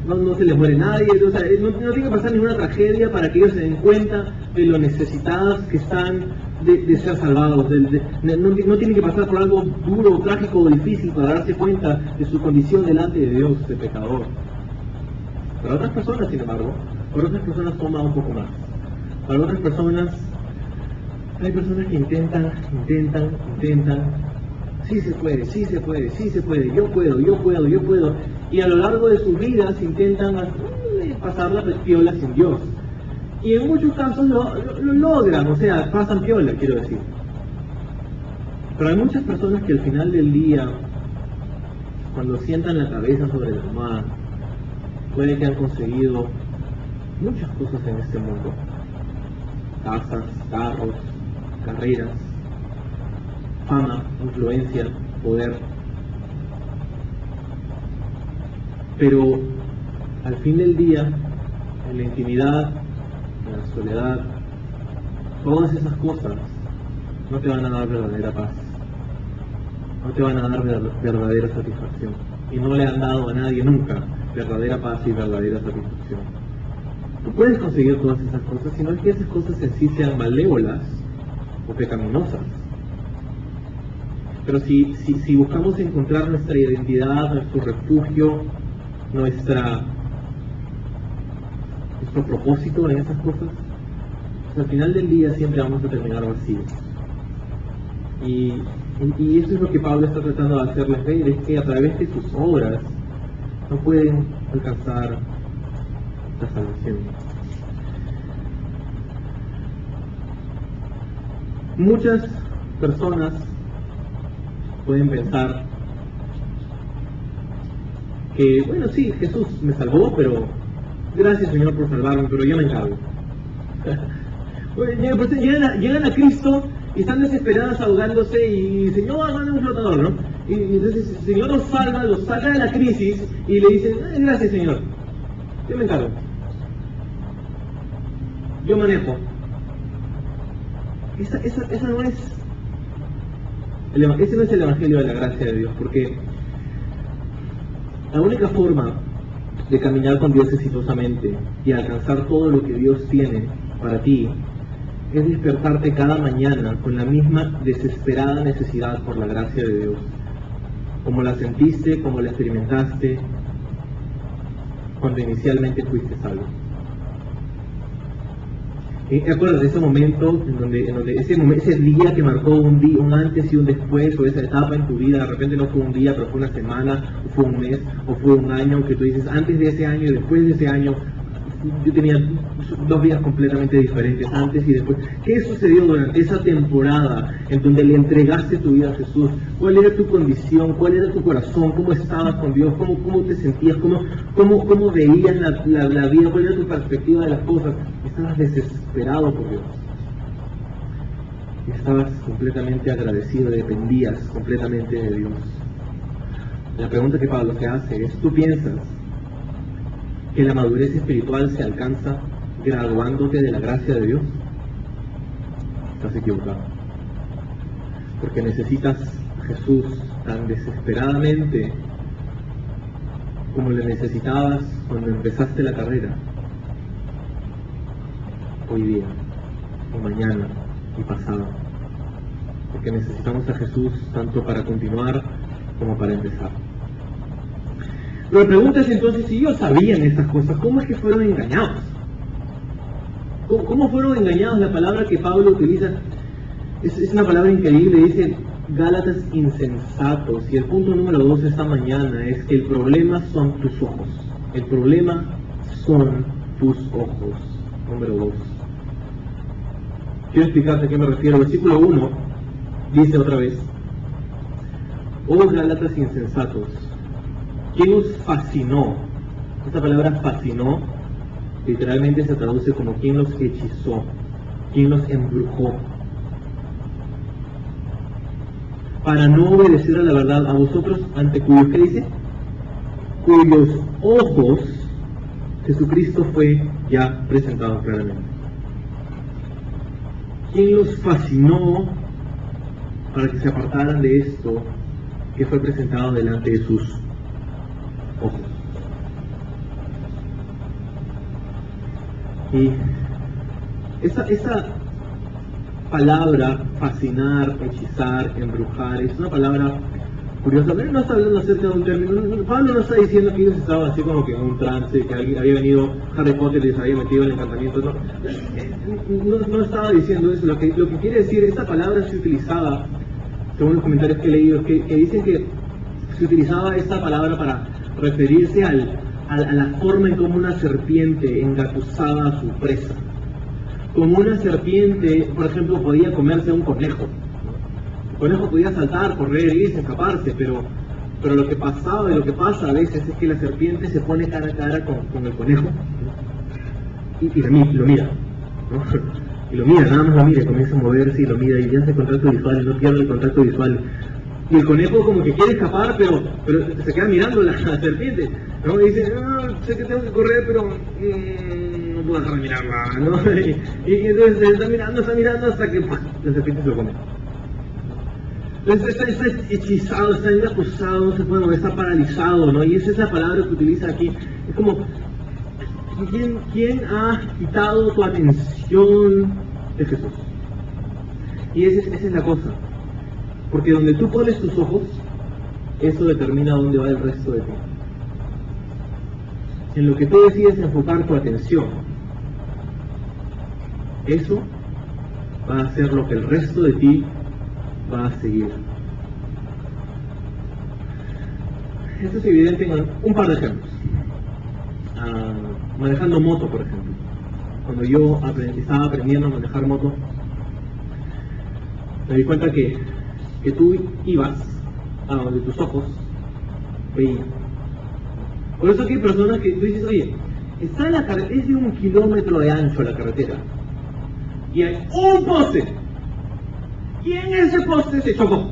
no se les muere nadie, o sea, no tiene que pasar ninguna tragedia para que ellos se den cuenta de lo necesitados que están de ser salvados. No tienen que pasar por algo duro, trágico o difícil para darse cuenta de su condición delante de Dios, de pecador. Para otras personas, sin embargo, para otras personas toma un poco más. Para otras personas, hay personas que intentan, sí se puede, yo puedo, y a lo largo de sus vidas intentan pasar la piola sin Dios. Y en muchos casos lo logran, o sea, pasan piola, quiero decir. Pero hay muchas personas que al final del día, cuando sientan la cabeza sobre la almohada, puede que han conseguido muchas cosas en este mundo. Casas, carros, carreras, fama, influencia, poder. Pero al fin del día, en la intimidad, en la soledad, todas esas cosas no te van a dar verdadera paz, no te van a dar verdadera satisfacción, y no le han dado a nadie nunca verdadera paz y verdadera satisfacción. Tú puedes conseguir todas esas cosas, si no es que esas cosas en sí sean malévolas o pecaminosas. Pero si buscamos encontrar nuestra identidad, nuestro refugio, nuestro propósito en esas cosas, pues al final del día siempre vamos a terminar vacíos. Y eso es lo que Pablo está tratando de hacerles ver, es que a través de sus obras no pueden alcanzar la salvación. Muchas personas pueden pensar que, bueno, sí, Jesús me salvó, pero gracias Señor por salvarme, pero yo me encargo. Llegan a Cristo y están desesperadas ahogándose y Señor, manda un flotador, ¿no? Y entonces el Señor los salva, los saca de la crisis y le dicen, gracias Señor, yo me encargo, yo manejo. Ese no es el Evangelio de la gracia de Dios, porque la única forma de caminar con Dios exitosamente y alcanzar todo lo que Dios tiene para ti es despertarte cada mañana con la misma desesperada necesidad por la gracia de Dios, como la sentiste, como la experimentaste cuando inicialmente fuiste salvo. ¿Te acuerdas de ese momento en donde ese día que marcó un antes y un después, o esa etapa en tu vida? De repente no fue un día, pero fue una semana, o fue un mes, o fue un año, que tú dices, antes de ese año y después de ese año, yo tenía 2 vidas completamente diferentes, antes y después. ¿Qué sucedió durante esa temporada en donde le entregaste tu vida a Jesús? ¿Cuál era tu condición? ¿Cuál era tu corazón? ¿Cómo estabas con Dios? ¿Cómo te sentías? ¿Cómo veías la vida? ¿Cuál era tu perspectiva de las cosas? Estabas desesperado por Dios. Y estabas completamente agradecido, dependías completamente de Dios. La pregunta que Pablo te hace es, ¿tú piensas que la madurez espiritual se alcanza graduándote de la gracia de Dios? Estás equivocado. Porque necesitas a Jesús tan desesperadamente como le necesitabas cuando empezaste la carrera, hoy día, y mañana, y pasado. Porque necesitamos a Jesús tanto para continuar como para empezar. Pero la pregunta es entonces, si ellos sabían estas cosas, ¿cómo es que fueron engañados? ¿Cómo fueron engañados? La palabra que Pablo utiliza es una palabra increíble, dice Gálatas insensatos. Y el punto número 2 esta mañana es que el problema son tus ojos. El problema son tus ojos. Número 2. Quiero explicarte a qué me refiero. Versículo 1 dice otra vez: oh Gálatas insensatos, ¿quién os fascinó? Esta palabra fascinó literalmente se traduce como ¿quién los hechizó? ¿Quién los embrujó? Para no obedecer a la verdad, a vosotros ante cuyos, ¿qué dice? Cuyos ojos Jesucristo fue ya presentado claramente. ¿Quién los fascinó para que se apartaran de esto que fue presentado delante de sus ojos. Y esa palabra, fascinar, hechizar, embrujar, es una palabra curiosa, pero no está hablando acerca de un término. Pablo no está diciendo que ellos estaban así como que en un trance, que alguien había venido Harry Potter y les había metido el encantamiento. No estaba diciendo eso. Lo que quiere decir, esta palabra se utilizaba, según los comentarios que he leído, que dicen que se utilizaba esta palabra para referirse a la forma en cómo una serpiente engatusaba a su presa. Como una serpiente, por ejemplo, podía comerse a un conejo. El conejo podía saltar, correr, irse, escaparse, pero lo que pasaba y lo que pasa a veces es que la serpiente se pone cara a cara con el conejo y lo mira, ¿no? Y lo mira, nada más lo mira, comienza a moverse y lo mira y ya hace contacto visual, no pierde el contacto visual. Y el conejo como que quiere escapar, pero se queda mirando la serpiente, ¿no? Y dice, sé que tengo que correr, pero no puedo dejar de mirarla, ¿no? Y entonces está mirando hasta que la serpiente se lo come. Entonces está hechizado, está engatusado, no se puede mover, está paralizado, ¿no? Y esa es la palabra que utiliza aquí. Es como, ¿quién ha quitado tu atención de Jesús? Y esa es la cosa. Porque donde tú pones tus ojos, eso determina dónde va el resto de ti. En lo que tú decides enfocar tu atención, eso va a ser lo que el resto de ti va a seguir. Esto es evidente en un par de ejemplos. Manejando moto, por ejemplo. Cuando yo estaba aprendiendo a manejar moto, me di cuenta que tú ibas a donde tus ojos veían. Por eso que hay personas que tú dices, oye, está en la carretera, es de 1 kilómetro de ancho la carretera, y hay un poste, y en ese poste se chocó.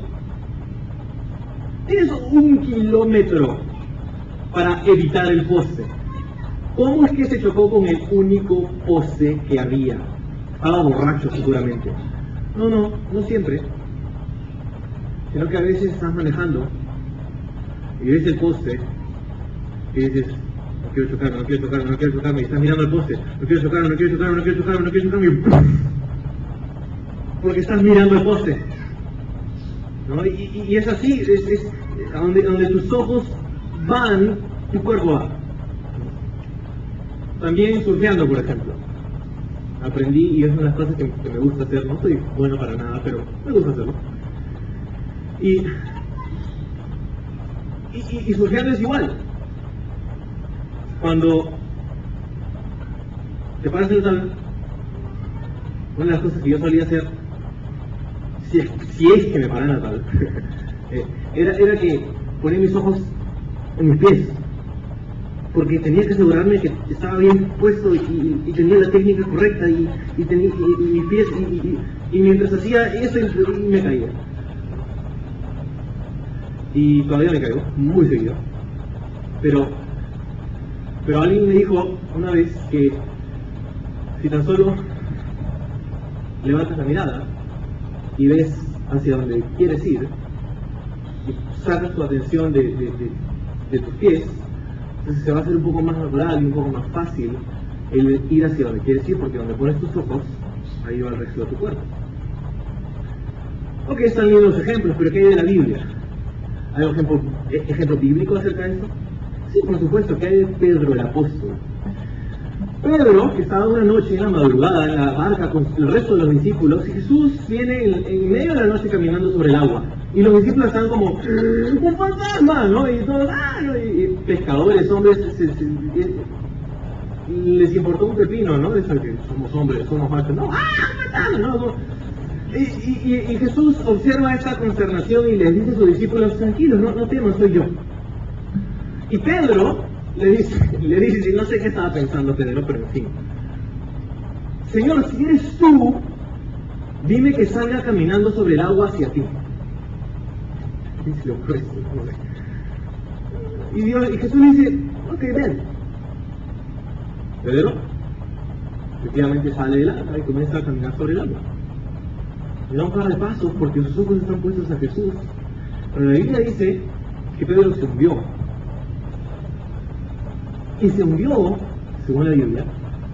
Tienes 1 kilómetro para evitar el poste. ¿Cómo es que se chocó con el único poste que había? Estaba borracho seguramente. No siempre. Sino que a veces estás manejando y ves el poste y dices, no quiero chocarme, y estás mirando el poste, no quiero chocarme, y ¡pum! Porque estás mirando el poste, ¿no? Y es así, es donde tus ojos van, tu cuerpo va. También surfeando, por ejemplo. Aprendí, y es una de las cosas que me gusta hacer, no soy bueno para nada, pero me gusta hacerlo. Y surfeando es igual. Cuando te paras en el tabla, una de las cosas que yo solía hacer, si es que me paraba en la tabla, era que ponía mis ojos en mis pies, porque tenía que asegurarme que estaba bien puesto y tenía la técnica correcta y mis pies, y mientras hacía eso me caía. Y todavía me caigo, muy seguido. Pero alguien me dijo una vez que si tan solo levantas la mirada y ves hacia donde quieres ir y sacas tu atención de tus pies, entonces se va a hacer un poco más natural y un poco más fácil el ir hacia donde quieres ir, porque donde pones tus ojos, ahí va el resto de tu cuerpo. Ok, están bien los ejemplos, pero ¿qué hay de la Biblia? ¿Hay un ejemplo bíblico acerca de esto? Sí, por supuesto, que hay de Pedro el apóstol. Pedro, que estaba una noche en la madrugada en la barca con el resto de los discípulos, y Jesús viene en medio de la noche caminando sobre el agua. Y los discípulos están como, ¡un fantasma! ¿No? Y todos, y pescadores, hombres, les importó un pepino, ¿no? Eso que somos hombres, somos machos, no, un fantasma, ¿no? Y Jesús observa esa consternación y les dice a sus discípulos, tranquilos, no teman, soy yo. Y Pedro le dice, no sé qué estaba pensando Pedro, pero en fin, Señor, si eres tú, dime que salga caminando sobre el agua hacia ti. Y Jesús dice, ok, ven. Pedro efectivamente sale del agua y comienza a caminar sobre el agua. Le da un par de pasos porque sus ojos están puestos a Jesús. Pero la Biblia dice que Pedro se hundió. Y se hundió, según la Biblia,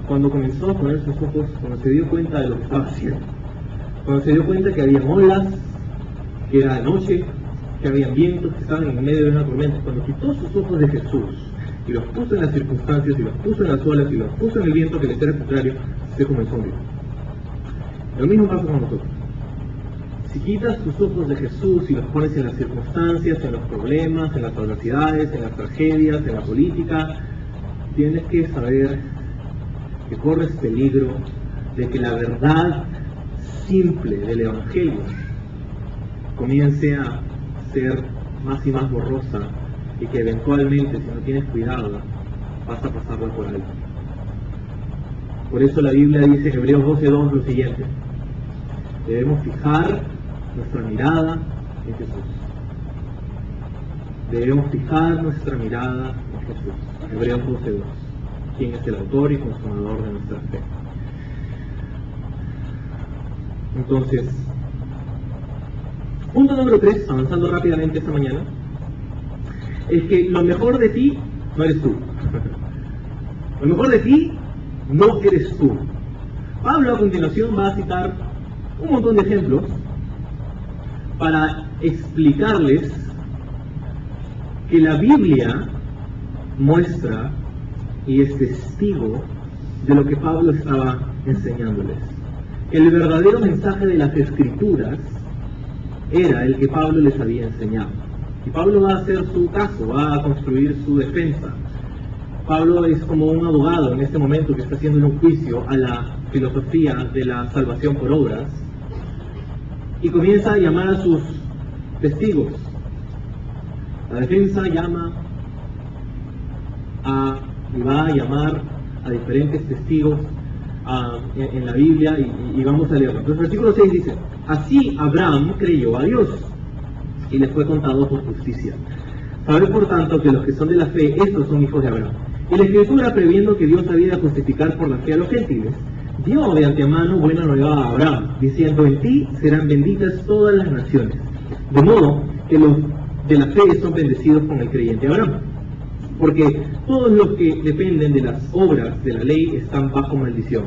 cuando comenzó a poner sus ojos, cuando se dio cuenta de lo que estaba haciendo. Cuando se dio cuenta que había olas, que era de noche, que había vientos, que estaban en medio de una tormenta. Cuando quitó sus ojos de Jesús y los puso en las circunstancias, y los puso en las olas, y los puso en el viento que les era contrario, se comenzó a hundir. Lo mismo pasa con nosotros. Si quitas tus ojos de Jesús y los pones en las circunstancias, en los problemas, en las adversidades, en las tragedias, en la política, tienes que saber que corres peligro de que la verdad simple del Evangelio comience a ser más y más borrosa, y que eventualmente, si no tienes cuidado, vas a pasarla por alto. Por eso la Biblia dice en Hebreos 12:2 lo siguiente: debemos fijar nuestra mirada en Jesús. Debemos fijar nuestra mirada en Jesús. Hebreos 12:2, quien es el autor y consumador de nuestra fe. Entonces, punto número 3, avanzando rápidamente esta mañana, es que lo mejor de ti no eres tú. Lo mejor de ti no eres tú. Pablo a continuación va a citar un montón de ejemplos para explicarles que la Biblia muestra y es testigo de lo que Pablo estaba enseñándoles. El verdadero mensaje de las Escrituras era el que Pablo les había enseñado. Y Pablo va a hacer su caso, va a construir su defensa. Pablo es como un abogado en este momento que está haciendo un juicio a la filosofía de la salvación por obras, y comienza a llamar a sus testigos. La defensa llama y va a llamar a diferentes testigos en la Biblia, y vamos a leerlo. Entonces, el versículo 6 dice: así Abraham creyó a Dios, y le fue contado por justicia. Sabe por tanto que los que son de la fe, estos son hijos de Abraham. Y la Escritura, previendo que Dios había de justificar por la fe a los gentiles, dio de antemano buena nueva a Abraham, diciendo: en ti serán benditas todas las naciones. De modo que los de la fe son bendecidos con el creyente Abraham. Porque todos los que dependen de las obras de la ley están bajo maldición.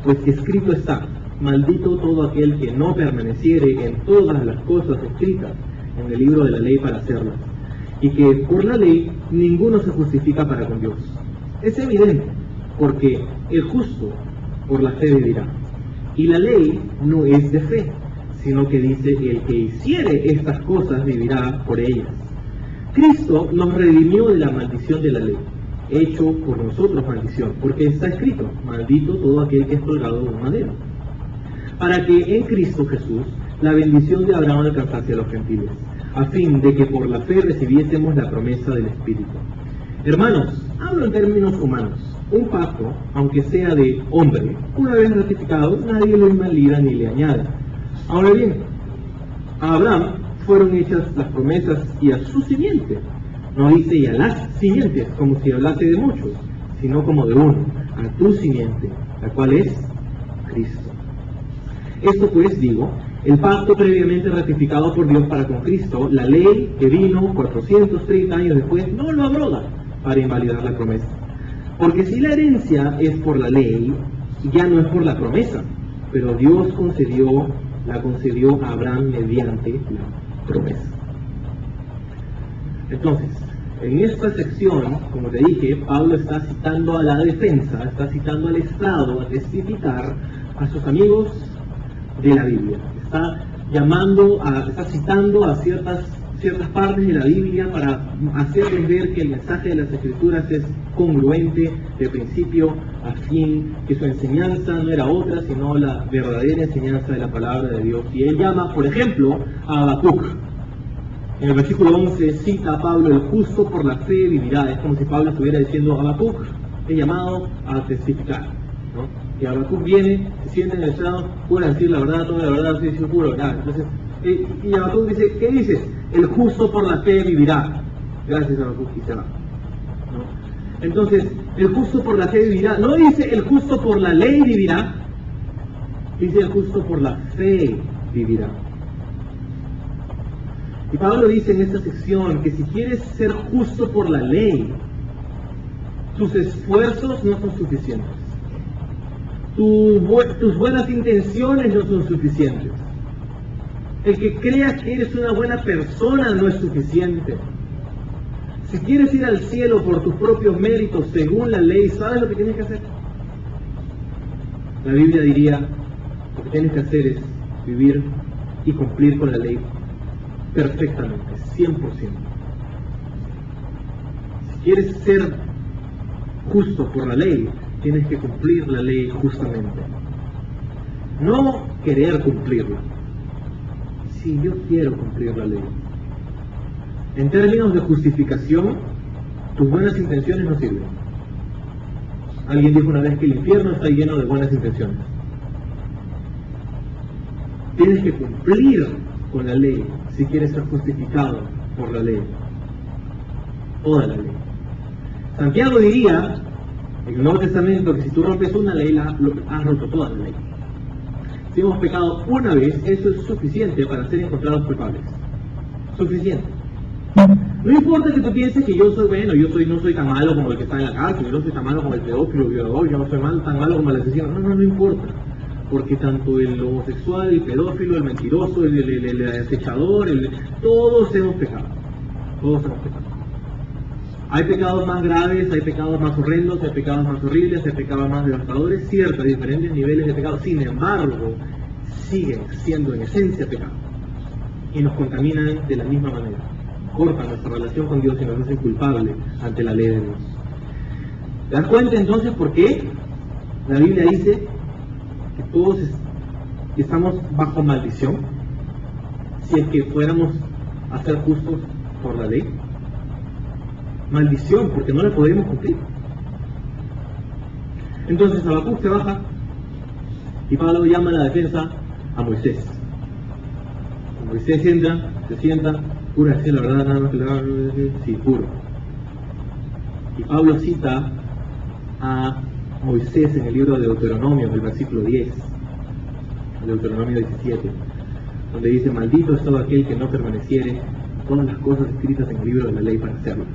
Pues escrito está: maldito todo aquel que no permaneciere en todas las cosas escritas en el libro de la ley para hacerlas. Y que por la ley ninguno se justifica para con Dios. Es evidente, porque el justo por la fe vivirá. Y la ley no es de fe, sino que dice: el que hiciere estas cosas vivirá por ellas. Cristo nos redimió de la maldición de la ley, hecho por nosotros maldición, porque está escrito: maldito todo aquel que es colgado de un madero. Para que en Cristo Jesús la bendición de Abraham alcanzase a los gentiles, a fin de que por la fe recibiésemos la promesa del Espíritu. Hermanos, hablo en términos humanos. Un pacto, aunque sea de hombre, una vez ratificado, nadie lo invalida ni le añade. Ahora bien, a Abraham fueron hechas las promesas y a su simiente. No dice y a las simientes, como si hablase de muchos, sino como de uno, a tu simiente, la cual es Cristo. Esto pues digo, el pacto previamente ratificado por Dios para con Cristo, la ley que vino 430 años después, no lo abroga para invalidar la promesa. Porque si la herencia es por la ley, ya no es por la promesa, pero Dios la concedió a Abraham mediante la promesa. Entonces, en esta sección, como te dije, Pablo está citando a la defensa, está citando al estrado a testificar a sus amigos de la Biblia. Está citando a ciertas partes de la Biblia para hacerles ver que el mensaje de las Escrituras es congruente de principio a fin, que su enseñanza no era otra sino la verdadera enseñanza de la palabra de Dios. Y él llama, por ejemplo, a Habacuc. En el versículo 11 cita a Pablo: el justo por la fe vivirá. Es como si Pablo estuviera diciendo: Habacuc, he llamado a testificar, ¿no? Y Habacuc viene, se siente en el estrado, jura decir la verdad, toda la verdad, sí, juro, ¿verdad? Entonces, y Habacuc dice: ¿qué dices? El justo por la fe vivirá. Gracias, Habacuc, y se va, ¿no? Entonces, el justo por la fe vivirá. No dice el justo por la ley vivirá, dice el justo por la fe vivirá. Y Pablo dice en esta sección que si quieres ser justo por la ley, tus esfuerzos no son suficientes. Tus buenas intenciones no son suficientes. El que creas que eres una buena persona no es suficiente. Si quieres ir al cielo por tus propios méritos según la ley, ¿sabes lo que tienes que hacer? La Biblia diría, lo que tienes que hacer es vivir y cumplir con la ley perfectamente, 100%. Si quieres ser justo por la ley, tienes que cumplir la ley justamente. No querer cumplirla. Sí, yo quiero cumplir la ley. En términos de justificación, tus buenas intenciones no sirven. Alguien dijo una vez que el infierno está lleno de buenas intenciones. Tienes que cumplir con la ley si quieres ser justificado por la ley. Toda la ley. Santiago diría en el Nuevo Testamento que si tú rompes una ley, has roto toda la ley. Si hemos pecado una vez, eso es suficiente para ser encontrados culpables. Suficiente. No importa que tú pienses que yo soy bueno, no soy tan malo como el que está en la cárcel, yo no soy tan malo como el pedófilo, violador, yo no soy tan malo como el asesino. No importa. Porque tanto el homosexual, el pedófilo, el mentiroso, el acechador, todos hemos pecado. Todos hemos pecado. Hay pecados más graves, hay pecados más horrendos, hay pecados más horribles, hay pecados más devastadores, cierto, hay diferentes niveles de pecado. Sin embargo, siguen siendo en esencia pecados. Y nos contaminan de la misma manera. Cortan nuestra relación con Dios y nos hacen culpables ante la ley de Dios. ¿Te das cuenta entonces por qué la Biblia dice que todos estamos bajo maldición si es que fuéramos a ser justos por la ley? Maldición, porque no la podemos cumplir. Entonces Habacuc se baja y Pablo llama a la defensa a Moisés. Moisés entra, se sienta, jura decir la verdad, nada más que la verdad, sí, juro. Y Pablo cita a Moisés en el libro de Deuteronomio, en el versículo 10, Deuteronomio 17, donde dice: maldito es todo aquel que no permaneciere en todas las cosas escritas en el libro de la ley para hacerlas.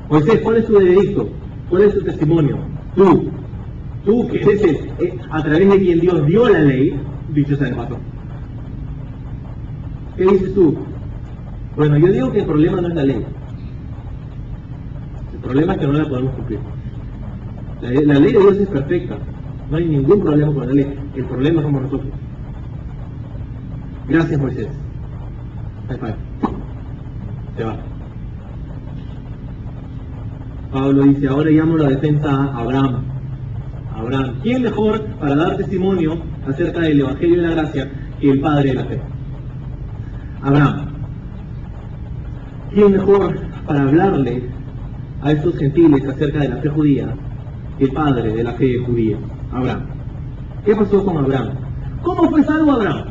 Moisés, ¿cuál es tu veredicto? ¿Cuál es tu testimonio? Tú que eres a través de quien Dios dio la ley, dicho sea de paso. ¿Qué dices tú? Bueno, yo digo que el problema no es la ley. El problema es que no la podemos cumplir. La ley de Dios es perfecta. No hay ningún problema con la ley. El problema somos nosotros. Gracias, Moisés. High five. Se va. Pablo dice: ahora llamo la defensa a Abraham. Abraham, ¿quién mejor para dar testimonio acerca del Evangelio de la Gracia que el Padre de la Fe? Abraham. ¿Quién mejor para hablarle a estos gentiles acerca de la fe judía que el Padre de la fe judía? Abraham. ¿Qué pasó con Abraham? ¿Cómo fue salvo Abraham?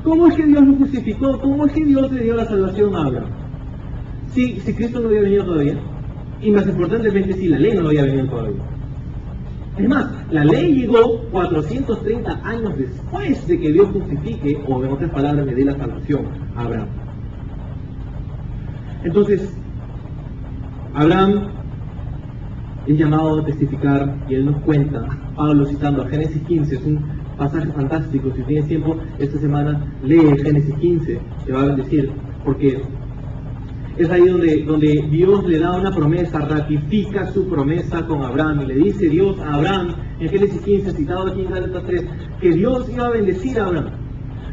¿Cómo es que Dios lo justificó? ¿Cómo es que Dios le dio la salvación a Abraham? Si Cristo no había venido todavía, y más importantemente si la ley no había venido todavía. Es más, la ley llegó 430 años después de que Dios justifique, o en otras palabras, le dé la salvación a Abraham. Entonces, Abraham es llamado a testificar y él nos cuenta, Pablo citando a Génesis 15, es un pasaje fantástico. Si tienes tiempo esta semana, lee Génesis 15, te va a bendecir, porque es ahí donde Dios le da una promesa, ratifica su promesa con Abraham, y le dice Dios a Abraham, en Génesis 15, citado aquí en Gálatas 3, que Dios iba a bendecir a Abraham,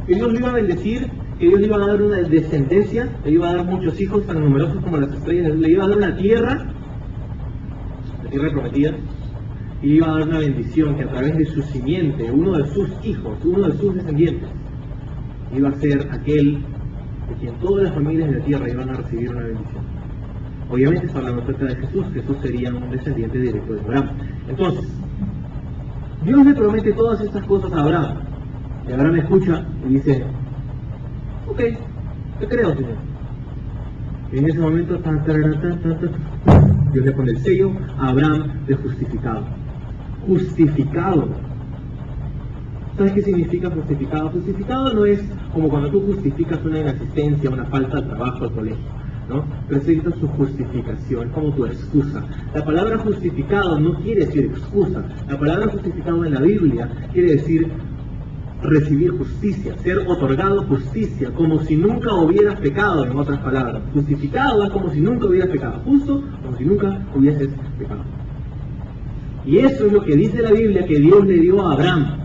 que Dios le iba a bendecir, que Dios le iba a dar una descendencia, le iba a dar muchos hijos tan numerosos como las estrellas, le iba a dar una tierra, la tierra prometida, y le iba a dar una bendición que a través de su simiente, uno de sus hijos, uno de sus descendientes, iba a ser aquel de quien todas las familias de la tierra iban a recibir una bendición. Obviamente está hablando acerca de Jesús. Jesús sería un descendiente directo de Abraham. Entonces, Dios le promete todas estas cosas a Abraham, y Abraham escucha y dice: ok, te creo, Señor. Y en ese momento Dios le pone el sello a Abraham de justificado. Justificado. ¿Sabes qué significa justificado? Justificado no es como cuando tú justificas una inasistencia, una falta de trabajo al colegio, ¿no? Presenta su justificación, como tu excusa. La palabra justificado no quiere decir excusa. La palabra justificado en la Biblia quiere decir recibir justicia, ser otorgado justicia, como si nunca hubieras pecado, en otras palabras. Justificado es como si nunca hubieras pecado, justo como si nunca hubieses pecado. Y eso es lo que dice la Biblia que Dios le dio a Abraham.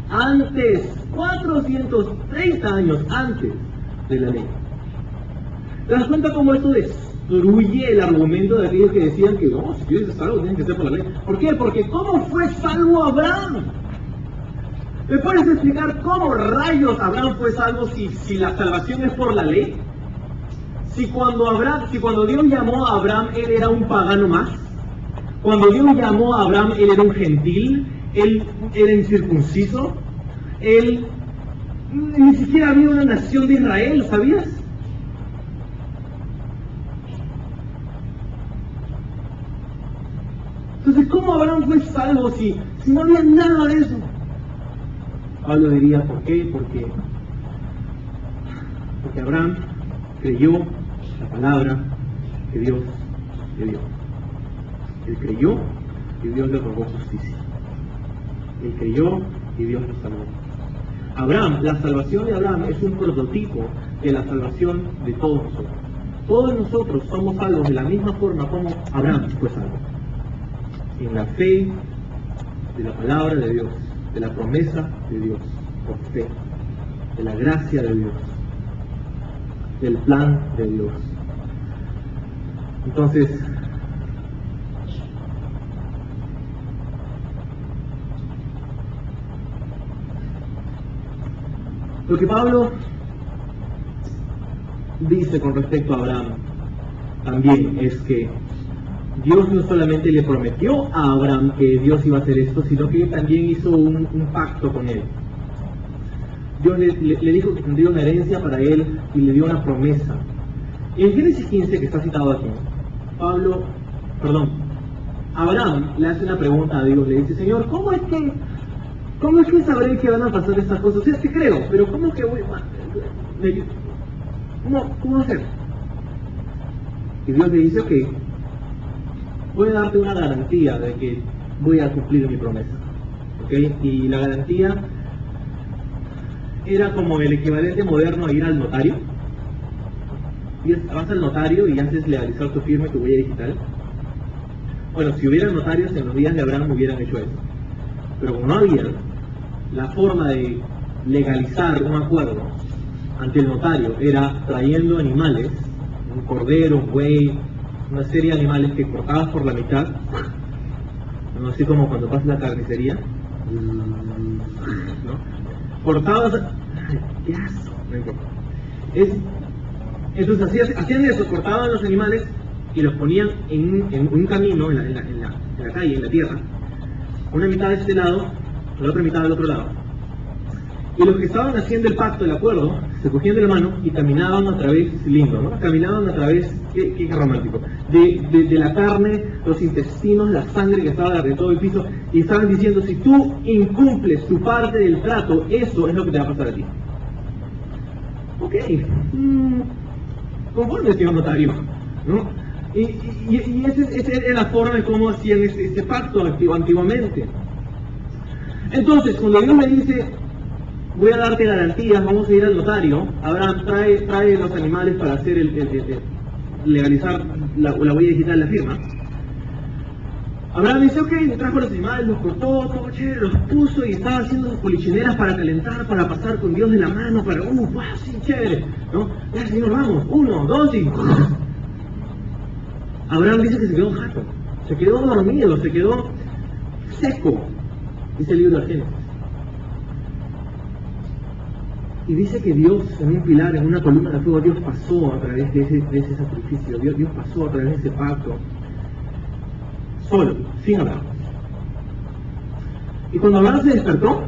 Antes, 430 años antes de la ley. ¿Te das cuenta cómo esto destruye el argumento de aquellos que decían que no, si Dios es salvo, tiene que ser por la ley? ¿Por qué? Porque ¿cómo fue salvo Abraham? ¿Me puedes explicar cómo rayos Abraham fue salvo si la salvación es por la ley? Si cuando Dios llamó a Abraham, él era un pagano más. Cuando Dios llamó a Abraham, él era un gentil, él era incircunciso, él ni siquiera había una nación de Israel, ¿sabías? Entonces, ¿cómo Abraham fue salvo si no había nada de eso? Pablo diría, ¿por qué? Porque Abraham creyó la palabra que Dios le dio. Él creyó y Dios le otorgó justicia. Él creyó y Dios lo salvó. Abraham, la salvación de Abraham es un prototipo de la salvación de todos nosotros. Todos nosotros somos salvos de la misma forma como Abraham fue salvo. En la fe de la palabra de Dios, de la promesa de Dios, por fe, de la gracia de Dios, del plan de Dios. Entonces, lo que Pablo dice con respecto a Abraham también es que Dios no solamente le prometió a Abraham que Dios iba a hacer esto, sino que también hizo un pacto con él. Dios le dijo que tendría una herencia para él y le dio una promesa. En Génesis 15, que está citado aquí, Abraham le hace una pregunta a Dios, le dice, Señor, ¿cómo es que sabré que van a pasar estas cosas? O sea, te creo, pero ¿cómo que voy ¿Cómo hacer? Y Dios le dice, ok, voy a darte una garantía de que voy a cumplir mi promesa. ¿Ok? Y la garantía era como el equivalente moderno a ir al notario. Vas al notario y haces legalizar tu firma y tu huella digital. Bueno, si hubiera notarios en los días de Abraham hubieran hecho eso. Pero como no había, la forma de legalizar un acuerdo ante el notario era trayendo animales, un cordero, un buey, una serie de animales que cortabas por la mitad, no así como cuando pasas la carnicería, ¿no? Cortabas, ¡qué asco! No importa. Entonces hacían eso, cortaban los animales y los ponían en un camino, en la calle, en la tierra, una mitad de este lado, la otra mitad del otro lado. Y los que estaban haciendo el pacto, el acuerdo, se cogían de la mano y caminaban a través, lindo, ¿no? Caminaban a través, qué romántico, de la carne, los intestinos, la sangre que estaba de todo el piso, y estaban diciendo, si tú incumples tu parte del trato, eso es lo que te va a pasar a ti. Ok, conforme señor notario, ¿no? Y esa era la forma de cómo hacían ese pacto antiguamente. Entonces, cuando Dios me dice, voy a darte garantías, vamos a ir al notario, Abraham trae los animales para hacer legalizar la huella digital de la firma. Abraham dice, ok, le trajo los animales, los cortó, todo chévere, los puso y estaba haciendo sus polichineras para calentar, para pasar con Dios de la mano, para, wow, sí, chévere, ¿no? Ya, Señor, vamos, 1, 2 y... Abraham dice que se quedó jato, se quedó dormido, se quedó seco, dice el libro de Génesis. Y dice que Dios, en un pilar, en una columna de fuego, Dios pasó a través de ese sacrificio, Dios pasó a través de ese pacto, solo, sin Abraham. Y cuando Abraham se despertó,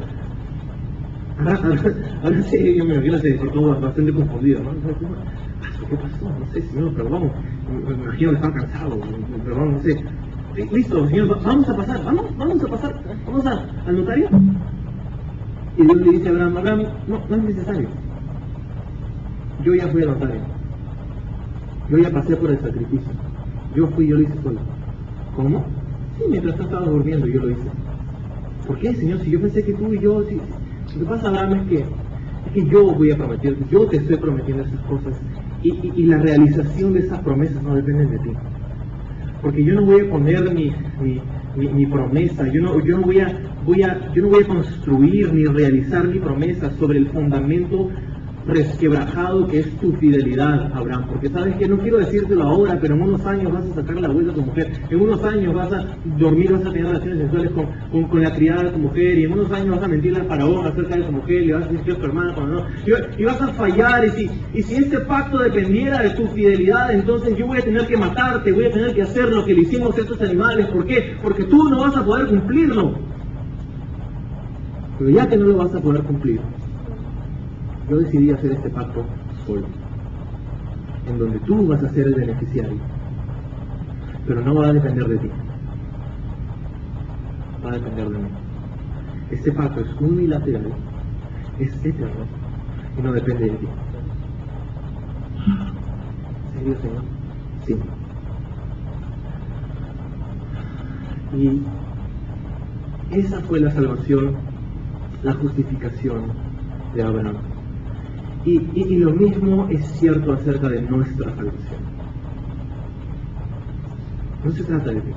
Abraham yo me imagino se despertó bastante confundido, ¿no? ¿Qué pasó? No sé, Señor, perdón, me imagino que estaba cansado, perdón, no sé. Listo, Señor, vamos a pasar, vamos al notario. Y Dios le dice a Abraham, Abraham, no es necesario. Yo ya fui al notario. Yo ya pasé por el sacrificio. Yo lo hice solo. ¿Cómo? Sí, mientras tú estabas durmiendo yo lo hice. ¿Por qué, Señor? Si yo pensé que tú y yo... Si... Lo que pasa, Abraham, es que yo voy a prometer, yo te estoy prometiendo esas cosas y la realización de esas promesas no dependen de ti. Porque yo no voy a poner mi promesa, yo no voy a construir ni realizar mi promesa sobre el fundamento resquebrajado que es tu fidelidad, Abraham, porque sabes que no quiero decírtelo ahora, pero en unos años vas a sacar la vuelta a tu mujer, en unos años vas a dormir, vas a tener relaciones sexuales con la criada de tu mujer, y en unos años vas a mentirle al faraón acerca de tu mujer, y vas a decir que es tu hermana cuando no, y vas a fallar, y si este pacto dependiera de tu fidelidad, entonces yo voy a tener que matarte, voy a tener que hacer lo que le hicimos a estos animales. ¿Por qué? Porque tú no vas a poder cumplirlo. Pero ya que no lo vas a poder cumplir, yo decidí hacer este pacto solo, en donde tú vas a ser el beneficiario, pero no va a depender de ti, va a depender de mí. Este pacto es unilateral, es eterno y no depende de ti. ¿Serio, Señor? Sí. Y esa fue la salvación, la justificación de Abraham. Y lo mismo es cierto acerca de nuestra salvación. No se trata de ti.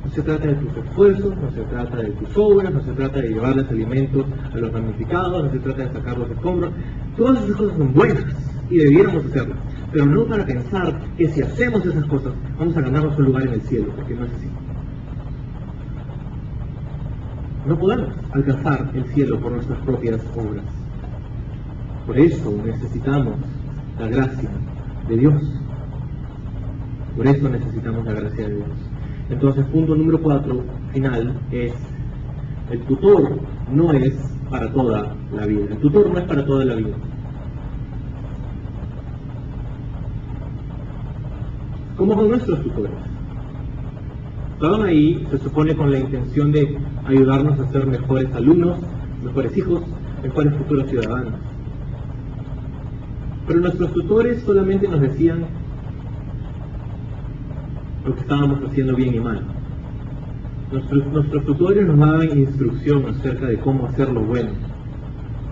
No se trata de tus esfuerzos, no se trata de tus obras, no se trata de llevarles alimentos a los damnificados, no se trata de sacar los escombros. Todas esas cosas son buenas y debiéramos hacerlas, pero no para pensar que si hacemos esas cosas vamos a ganarnos un lugar en el cielo, porque no es así. No podemos alcanzar el cielo por nuestras propias obras. Por eso necesitamos la gracia de Dios. Por eso necesitamos la gracia de Dios. Entonces, punto número 4, final, es: el tutor no es para toda la vida. El tutor no es para toda la vida. Como con nuestros tutores. Estaban ahí, se supone, con la intención de ayudarnos a ser mejores alumnos, mejores hijos, mejores futuros ciudadanos. Pero nuestros tutores solamente nos decían lo que estábamos haciendo bien y mal. Nuestros tutores nos daban instrucción acerca de cómo hacer lo bueno,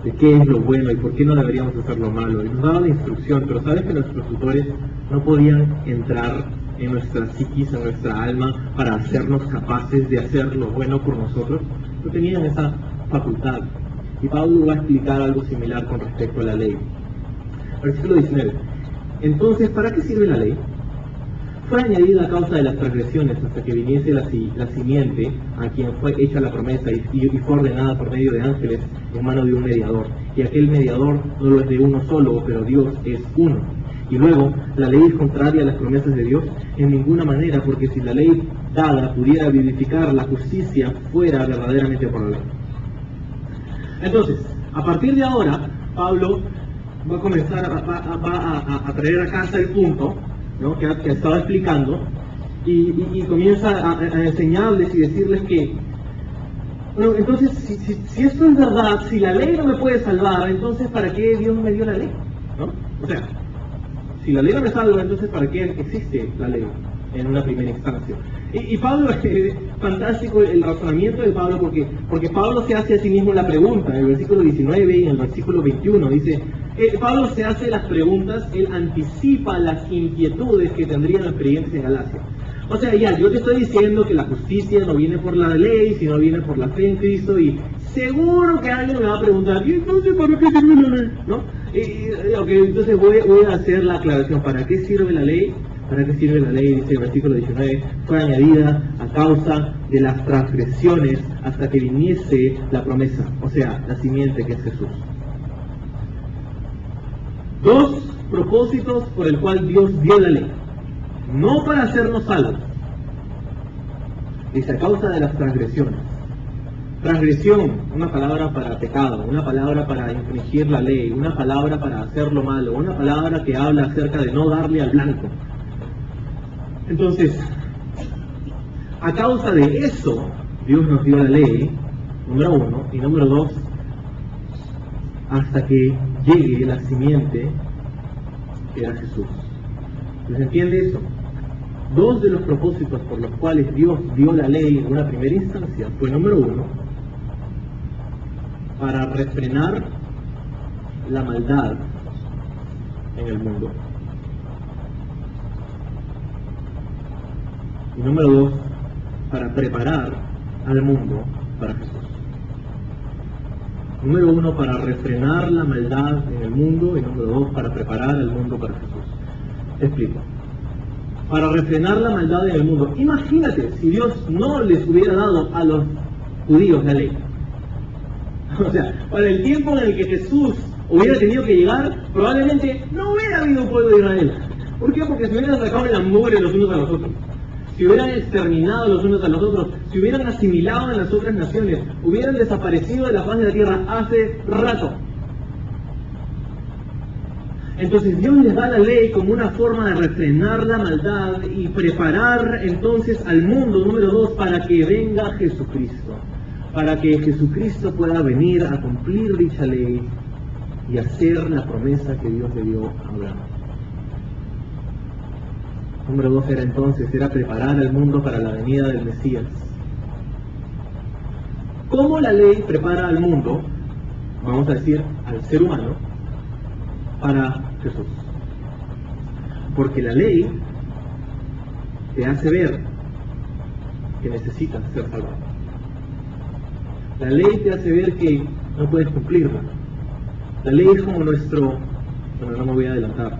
de qué es lo bueno y por qué no deberíamos hacer lo malo. Y nos daban instrucción, pero sabes que nuestros tutores no podían entrar en nuestra psiquis, en nuestra alma, para hacernos capaces de hacer lo bueno por nosotros. No tenían esa facultad. Y Pablo va a explicar algo similar con respecto a la ley. Versículo 19. Entonces, ¿para qué sirve la ley? Fue añadida a causa de las transgresiones hasta que viniese la simiente a quien fue hecha la promesa y fue ordenada por medio de ángeles en mano de un mediador. Y aquel mediador no lo es de uno solo, pero Dios es uno. Y luego, ¿la ley es contraria a las promesas de Dios? En ninguna manera, porque si la ley dada pudiera vivificar la justicia, fuera verdaderamente por la ley. Entonces, a partir de ahora, Pablo va a comenzar a traer a casa el punto, ¿no?, que estaba explicando, y comienza a enseñarles y decirles que, bueno, entonces, si esto es verdad, si la ley no me puede salvar, entonces ¿para qué Dios me dio la ley? ¿No? O sea, si la ley no me salva, entonces ¿para qué existe la ley en una primera instancia? Y Pablo, fantástico el razonamiento de Pablo, porque Pablo se hace a sí mismo la pregunta, en el versículo 19 y en el versículo 21, dice, Pablo se hace las preguntas, él anticipa las inquietudes que tendrían los creyentes en Galacia. O sea, ya, yo te estoy diciendo que la justicia no viene por la ley, sino viene por la fe en Cristo, y seguro que alguien me va a preguntar, ¿y entonces para qué sirve la ley? ¿No? Entonces voy a hacer la aclaración, ¿para qué sirve la ley? ¿Para qué sirve la ley? Dice el versículo 19, fue añadida a causa de las transgresiones hasta que viniese la promesa, o sea, la simiente que es Jesús. Dos propósitos por el cual Dios dio la ley. No para hacernos salvos. Dice, a causa de las transgresiones. Transgresión, una palabra para pecado, una palabra para infringir la ley, una palabra para hacer lo malo, una palabra que habla acerca de no darle al blanco. Entonces, a causa de eso, Dios nos dio la ley, número 1, y número 2, hasta que llegue la simiente que era Jesús. ¿Les entiende eso? Dos de los propósitos por los cuales Dios dio la ley en una primera instancia fue, número uno, para refrenar la maldad en el mundo. Y número dos, para preparar al mundo para Jesús. Número uno, para refrenar la maldad en el mundo, y número dos, para preparar al mundo para Jesús. Te explico. Para refrenar la maldad en el mundo. Imagínate si Dios no les hubiera dado a los judíos la ley. O sea, para el tiempo en el que Jesús hubiera tenido que llegar, probablemente no hubiera habido un pueblo de Israel. ¿Por qué? Porque se hubieran sacado la mugre los unos a los otros. Si hubieran exterminado los unos a los otros, si hubieran asimilado en las otras naciones, hubieran desaparecido de la faz de la tierra hace rato. Entonces Dios les da la ley como una forma de refrenar la maldad y preparar entonces al mundo, número dos, para que venga Jesucristo. Para que Jesucristo pueda venir a cumplir dicha ley y hacer la promesa que Dios le dio a Abraham. Número dos era preparar al mundo para la venida del Mesías. ¿Cómo la ley prepara al mundo, vamos a decir, al ser humano, para Jesús? Porque la ley te hace ver que necesitas ser salvado. La ley te hace ver que no puedes cumplirla. La ley es como nuestro... Bueno, no me voy a adelantar.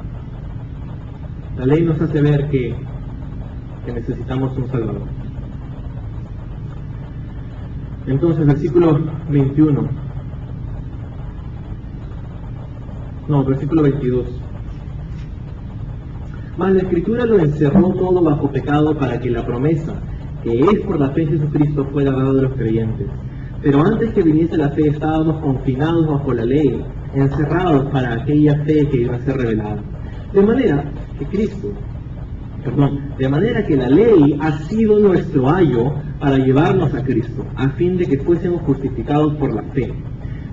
La ley nos hace ver que necesitamos un Salvador. Entonces, versículo 21. No, versículo 22. Mas la Escritura lo encerró todo bajo pecado para que la promesa, que es por la fe en Jesucristo, fuera dada a los creyentes. Pero antes que viniese la fe, estábamos confinados bajo la ley, encerrados para aquella fe que iba a ser revelada. De manera que la ley ha sido nuestro ayo para llevarnos a Cristo, a fin de que fuésemos justificados por la fe.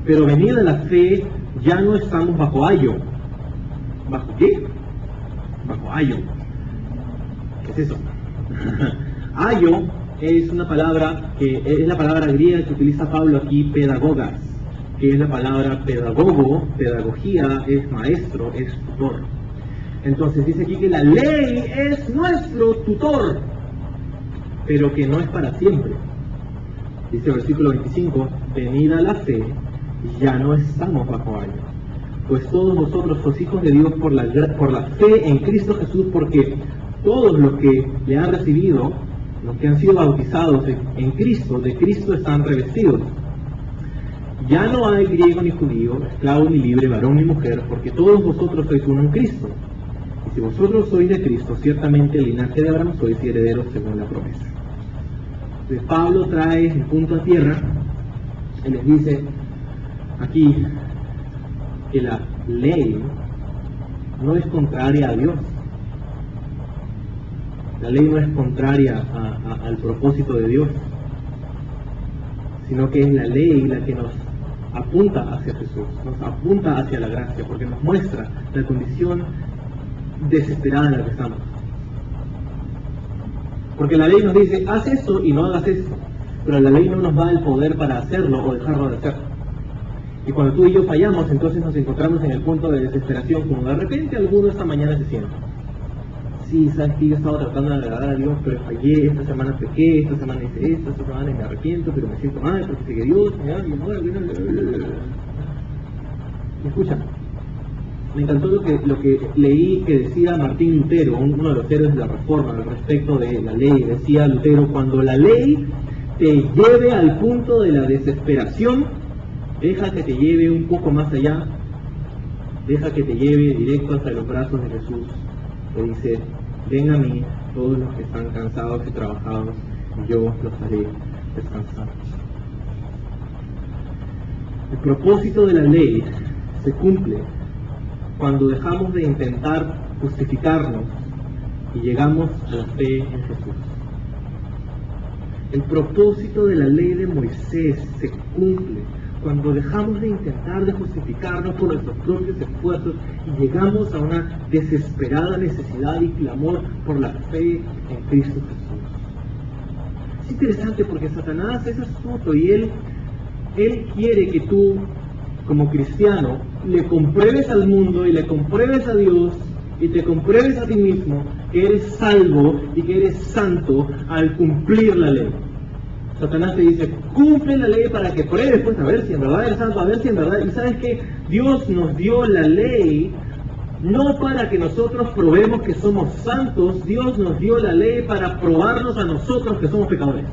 Pero venida la fe, ya no estamos bajo ayo. ¿Bajo qué? Bajo ayo. ¿Qué es eso? Ayo es una palabra que es la palabra griega que utiliza Pablo aquí, pedagogas, que es la palabra pedagogo, pedagogía, es maestro, es tutor. Entonces dice aquí que la ley es nuestro tutor, pero que no es para siempre. Dice el versículo 25, venida la fe, ya no estamos bajo ayo. Pues todos vosotros sois hijos de Dios por la fe en Cristo Jesús, porque todos los que le han recibido, los que han sido bautizados en Cristo, de Cristo están revestidos. Ya no hay griego ni judío, esclavo ni libre, varón ni mujer, porque todos vosotros sois uno en Cristo. Y si vosotros sois de Cristo, ciertamente el linaje de Abraham sois y herederos según la promesa. Entonces Pablo trae el punto a tierra y les dice aquí que la ley no es contraria a Dios. La ley no es contraria al propósito de Dios, sino que es la ley la que nos apunta hacia Jesús, nos apunta hacia la gracia, porque nos muestra la condición desesperada en la que estamos. Porque la ley nos dice, haz esto y no hagas esto, pero la ley no nos da el poder para hacerlo o dejarlo de hacer. Y cuando tú y yo fallamos, entonces nos encontramos en el punto de desesperación, como de repente alguno esta mañana se siente. Sí, sabes que yo estaba tratando de agradar a Dios, pero fallé, esta semana pequé, esta semana hice esto, esta semana me arrepiento, pero me siento mal, porque sé que Dios, y escucha, me encantó lo que leí que decía Martín Lutero, uno de los héroes de la Reforma, al respecto de la ley. Decía Lutero, cuando la ley te lleve al punto de la desesperación, deja que te lleve un poco más allá, deja que te lleve directo hasta los brazos de Jesús, que dice, ven a mí todos los que están cansados y trabajados, y yo los haré descansar. El propósito de la ley se cumple cuando dejamos de intentar justificarnos y llegamos a la fe en Jesús. El propósito de la ley de Moisés se cumple cuando dejamos de intentar de justificarnos por nuestros propios esfuerzos y llegamos a una desesperada necesidad y clamor por la fe en Cristo Jesús. Es interesante porque Satanás es astuto y él quiere que tú, como cristiano, le compruebes al mundo y le compruebes a Dios y te compruebes a ti mismo que eres salvo y que eres santo al cumplir la ley. Satanás te dice, cumple la ley para que pruebes, pues, a ver si en verdad eres santo, a ver si en verdad... Y sabes que Dios nos dio la ley no para que nosotros probemos que somos santos, Dios nos dio la ley para probarnos a nosotros que somos pecadores.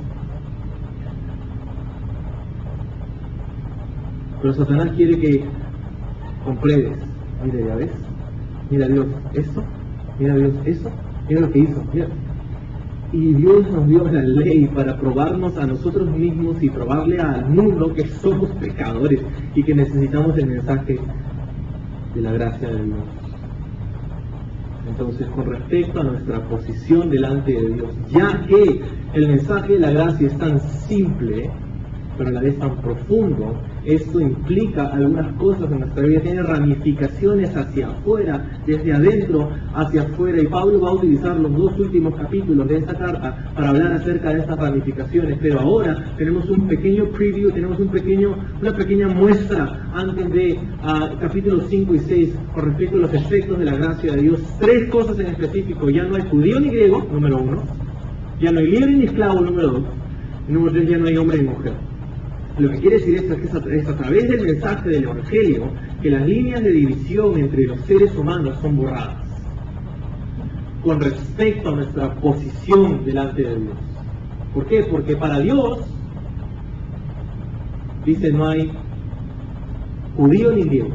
Pero Satanás quiere que compruebes, mira, ya ves, mira Dios esto, mira Dios eso, mira lo que hizo, mira. Y Dios nos dio la ley para probarnos a nosotros mismos y probarle al mundo que somos pecadores y que necesitamos el mensaje de la gracia de Dios. Entonces, con respecto a nuestra posición delante de Dios, ya que el mensaje de la gracia es tan simple, pero a la vez tan profundo, esto implica algunas cosas en nuestra vida, tiene ramificaciones hacia afuera, desde adentro hacia afuera, y Pablo va a utilizar los 2 últimos capítulos de esta carta para hablar acerca de estas ramificaciones, pero ahora tenemos un pequeño preview, tenemos una pequeña muestra antes de capítulos 5 y 6 con respecto a los efectos de la gracia de Dios. 3 cosas en específico: ya no hay judío ni griego, número 1, ya no hay libre ni esclavo, número 2, y número 3, ya no hay hombre ni mujer. Lo que quiere decir esto es que es a través del mensaje del Evangelio que las líneas de división entre los seres humanos son borradas con respecto a nuestra posición delante de Dios. ¿Por qué? Porque para Dios, dice, no hay judío ni griego.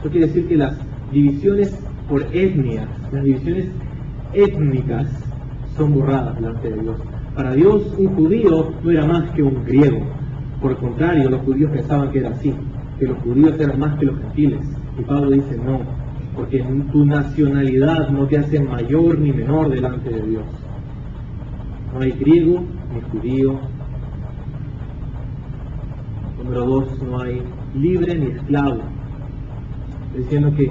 Eso quiere decir que las divisiones por etnias, las divisiones étnicas son borradas delante de Dios. Para Dios, un judío no era más que un griego. Por el contrario, los judíos pensaban que era así, que los judíos eran más que los gentiles. Y Pablo dice, no, porque tu nacionalidad no te hace mayor ni menor delante de Dios. No hay griego ni judío. Número 2, no hay libre ni esclavo. Diciendo que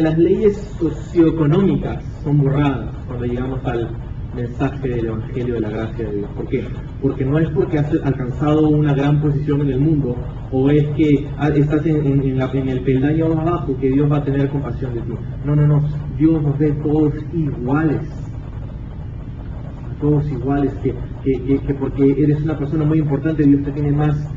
las leyes socioeconómicas son borradas cuando llegamos al mensaje del Evangelio de la gracia de Dios. ¿Por qué? Porque no es porque has alcanzado una gran posición en el mundo o es que estás en el peldaño más abajo que Dios va a tener compasión de ti. No, Dios nos ve todos iguales. Todos iguales, que porque eres una persona muy importante Dios te tiene más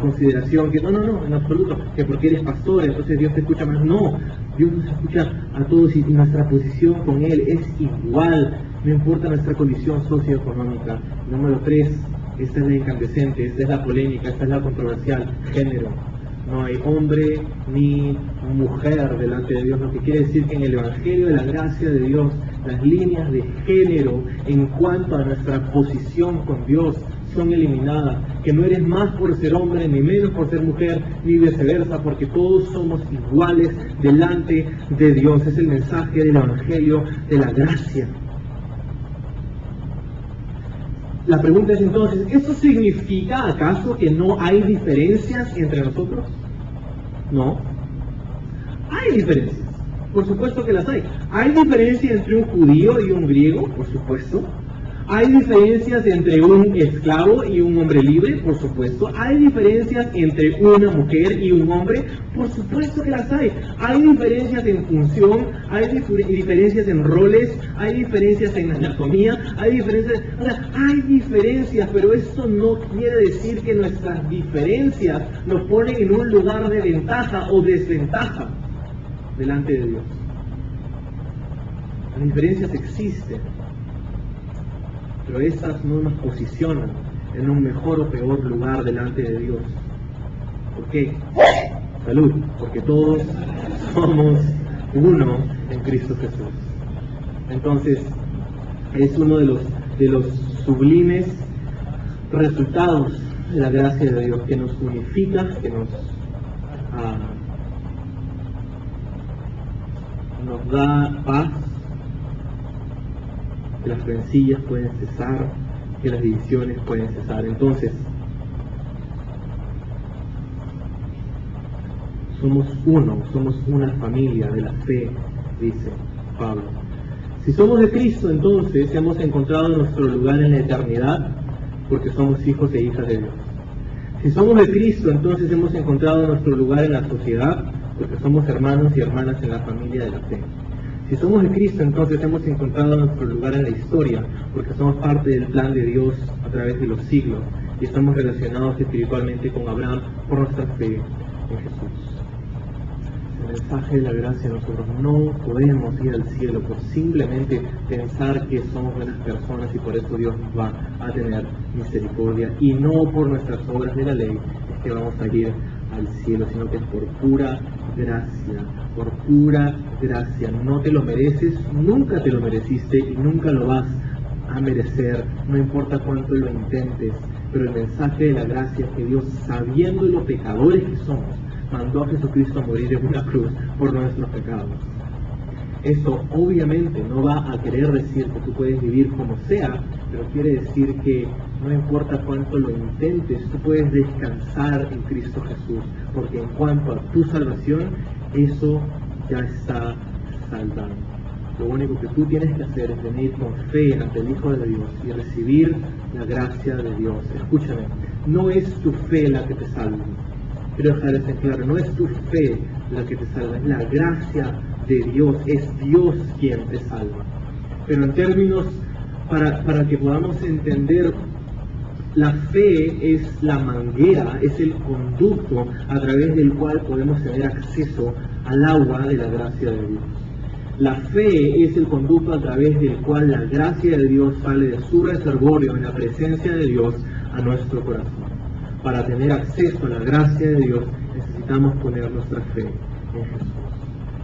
consideración, que no, en absoluto, que porque eres pastor, entonces Dios te escucha más. No, Dios nos escucha a todos y nuestra posición con Él es igual, no importa nuestra condición socioeconómica. Número 3, esta es la incandescente, esta es la polémica, esta es la controversial: género. No hay hombre ni mujer delante de Dios, lo que quiere decir que en el Evangelio de la gracia de Dios, las líneas de género en cuanto a nuestra posición con Dios son eliminadas, que no eres más por ser hombre, ni menos por ser mujer, ni viceversa, porque todos somos iguales delante de Dios. Es el mensaje del Evangelio de la gracia. La pregunta es entonces, ¿eso significa acaso que no hay diferencias entre nosotros? No. Hay diferencias. Por supuesto que las hay. ¿Hay diferencia entre un judío y un griego? Por supuesto. ¿Hay diferencias entre un esclavo y un hombre libre? Por supuesto. ¿Hay diferencias entre una mujer y un hombre? Por supuesto que las hay. ¿Hay diferencias en función? ¿Hay diferencias en roles? ¿Hay diferencias en anatomía? ¿Hay diferencias? O sea, hay diferencias, pero eso no quiere decir que nuestras diferencias nos ponen en un lugar de ventaja o desventaja delante de Dios. Las diferencias existen, pero esas no nos posicionan en un mejor o peor lugar delante de Dios. ¿Por qué? Salud, porque todos somos uno en Cristo Jesús. Entonces, es uno de los sublimes resultados de la gracia de Dios, que nos unifica, que nos da paz, que las rencillas pueden cesar, que las divisiones pueden cesar. Entonces, somos uno, somos una familia de la fe, dice Pablo. Si somos de Cristo, entonces hemos encontrado nuestro lugar en la eternidad, porque somos hijos e hijas de Dios. Si somos de Cristo, entonces hemos encontrado nuestro lugar en la sociedad, porque somos hermanos y hermanas en la familia de la fe. Si somos de Cristo, entonces hemos encontrado nuestro lugar en la historia, porque somos parte del plan de Dios a través de los siglos, y estamos relacionados espiritualmente con Abraham por nuestra fe en Jesús. El mensaje de la gracia, nosotros no podemos ir al cielo por simplemente pensar que somos buenas personas y por eso Dios nos va a tener misericordia, y no por nuestras obras de la ley es que vamos a ir al cielo, sino que es por pura gracia, por pura gracia. No te lo mereces, nunca te lo mereciste y nunca lo vas a merecer, no importa cuánto lo intentes, pero el mensaje de la gracia es que Dios, sabiendo lo pecadores que somos, mandó a Jesucristo a morir en una cruz por nuestros pecados. Esto obviamente no va a querer decir que tú puedes vivir como sea, pero quiere decir que no importa cuánto lo intentes, tú puedes descansar en Cristo Jesús, porque en cuanto a tu salvación, eso ya está salvado. Lo único que tú tienes que hacer es venir con fe ante el Hijo de Dios y recibir la gracia de Dios. Escúchame, no es tu fe la que te salva. Quiero dejar eso en claro, no es tu fe la que te salva, es la gracia de Dios, es Dios quien te salva. Pero en términos, para que podamos entender, la fe es la manguera, es el conducto a través del cual podemos tener acceso al agua de la gracia de Dios. La fe es el conducto a través del cual la gracia de Dios sale de su reservorio en la presencia de Dios a nuestro corazón. Para tener acceso a la gracia de Dios necesitamos poner nuestra fe en Jesús.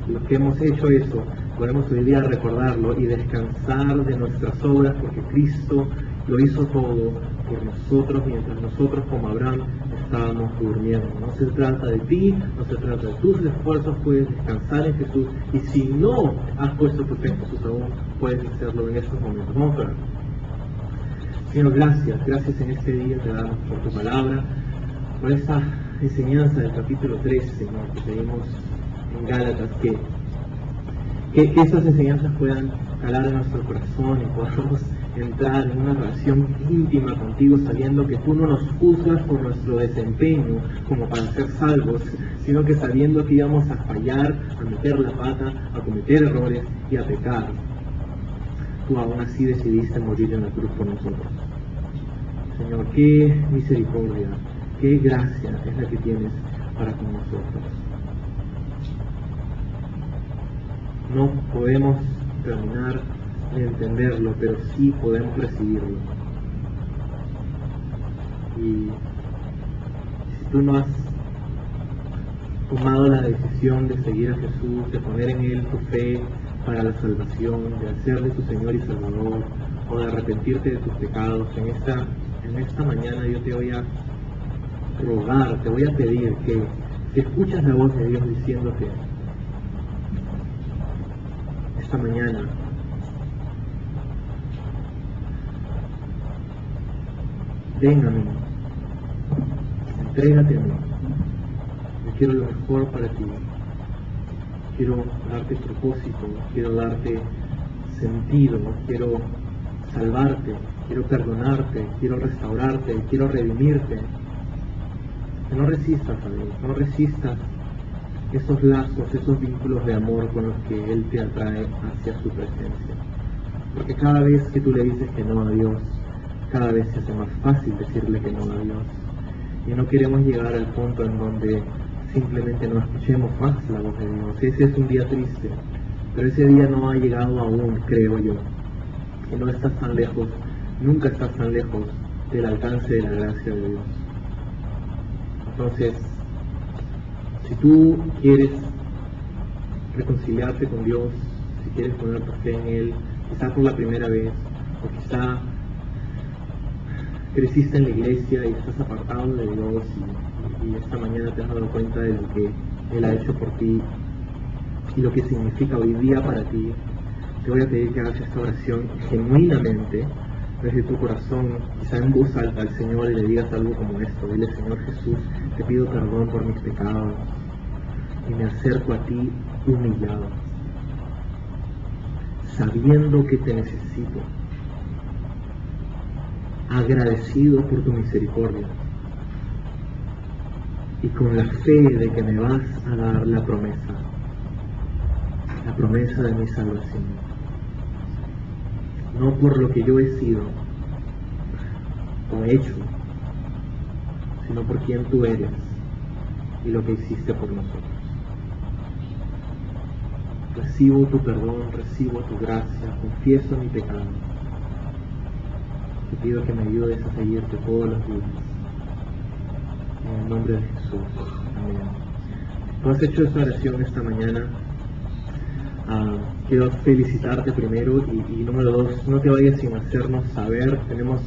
Los que hemos hecho eso, podemos hoy día recordarlo y descansar de nuestras obras, porque Cristo lo hizo todo por nosotros mientras nosotros, como Abraham, estábamos durmiendo. No se trata de ti, no se trata de tus esfuerzos, puedes descansar en Jesús, y si no has puesto tu fe en Jesús aún, puedes hacerlo en estos momentos. Vamos a orar. Señor, gracias en este día te damos por tu palabra, por esta enseñanza del capítulo 3, Señor, que pedimos en Gálatas, que estas enseñanzas puedan calar en nuestro corazón y podamos entrar en una relación íntima contigo, sabiendo que tú no nos juzgas por nuestro desempeño como para ser salvos, sino que sabiendo que íbamos a fallar, a meter la pata, a cometer errores y a pecar, tú aún así decidiste morir en la cruz por nosotros. Señor, qué misericordia, qué gracia es la que tienes para con nosotros. No podemos terminar de entenderlo, pero sí podemos recibirlo. Y si tú no has tomado la decisión de seguir a Jesús, de poner en Él tu fe para la salvación, de hacerle tu Señor y Salvador, o de arrepentirte de tus pecados, en esta mañana yo te voy a rogar, te voy a pedir que escuches la voz de Dios diciéndote esta mañana: ven a mí, entrégate a mí, yo quiero lo mejor para ti, quiero darte propósito, quiero darte sentido, quiero salvarte, quiero perdonarte, quiero restaurarte, quiero redimirte. Que no resistas a Dios, no resistas esos lazos, esos vínculos de amor con los que Él te atrae hacia su presencia. Porque cada vez que tú le dices que no a Dios, cada vez se hace más fácil decirle que no a Dios. Y no queremos llegar al punto en donde simplemente no escuchemos más la voz de Dios. Ese es un día triste, pero ese día no ha llegado aún, creo yo. Y no estás tan lejos, nunca estás tan lejos del alcance de la gracia de Dios. Entonces, si tú quieres reconciliarte con Dios, si quieres poner tu fe en Él, quizá por la primera vez, o quizá creciste en la iglesia y estás apartado de Dios y esta mañana te has dado cuenta de lo que Él ha hecho por ti y lo que significa hoy día para ti, te voy a pedir que hagas esta oración genuinamente, desde tu corazón, quizá en voz alta al Señor, y le digas algo como esto. Dile: Señor Jesús, te pido perdón por mis pecados y me acerco a ti humillado, sabiendo que te necesito, agradecido por tu misericordia y con la fe de que me vas a dar la promesa de mi salvación, no por lo que yo he sido o hecho, sino por quien tú eres y lo que hiciste por nosotros. Recibo tu perdón, recibo tu gracia, confieso mi pecado. Te pido que me ayudes a seguirte todos los días. En el nombre de Jesús. Amén. Tú has hecho esta oración esta mañana. Quiero felicitarte primero y número dos, no te vayas sin hacernos saber. Tenemos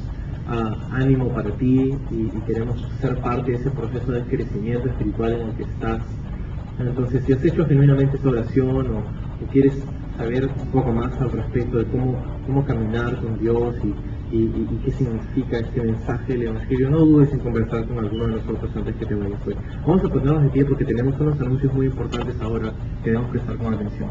ánimo para ti y queremos ser parte de ese proceso de crecimiento espiritual en el que estás. Entonces, si has hecho genuinamente esta oración o quieres saber un poco más al respecto de cómo caminar con Dios y qué significa este mensaje del Evangelio, no dudes en conversar con alguno de nosotros antes que te vayas hoy. Vamos a ponernos de pie porque tenemos unos anuncios muy importantes ahora que debemos prestar con atención.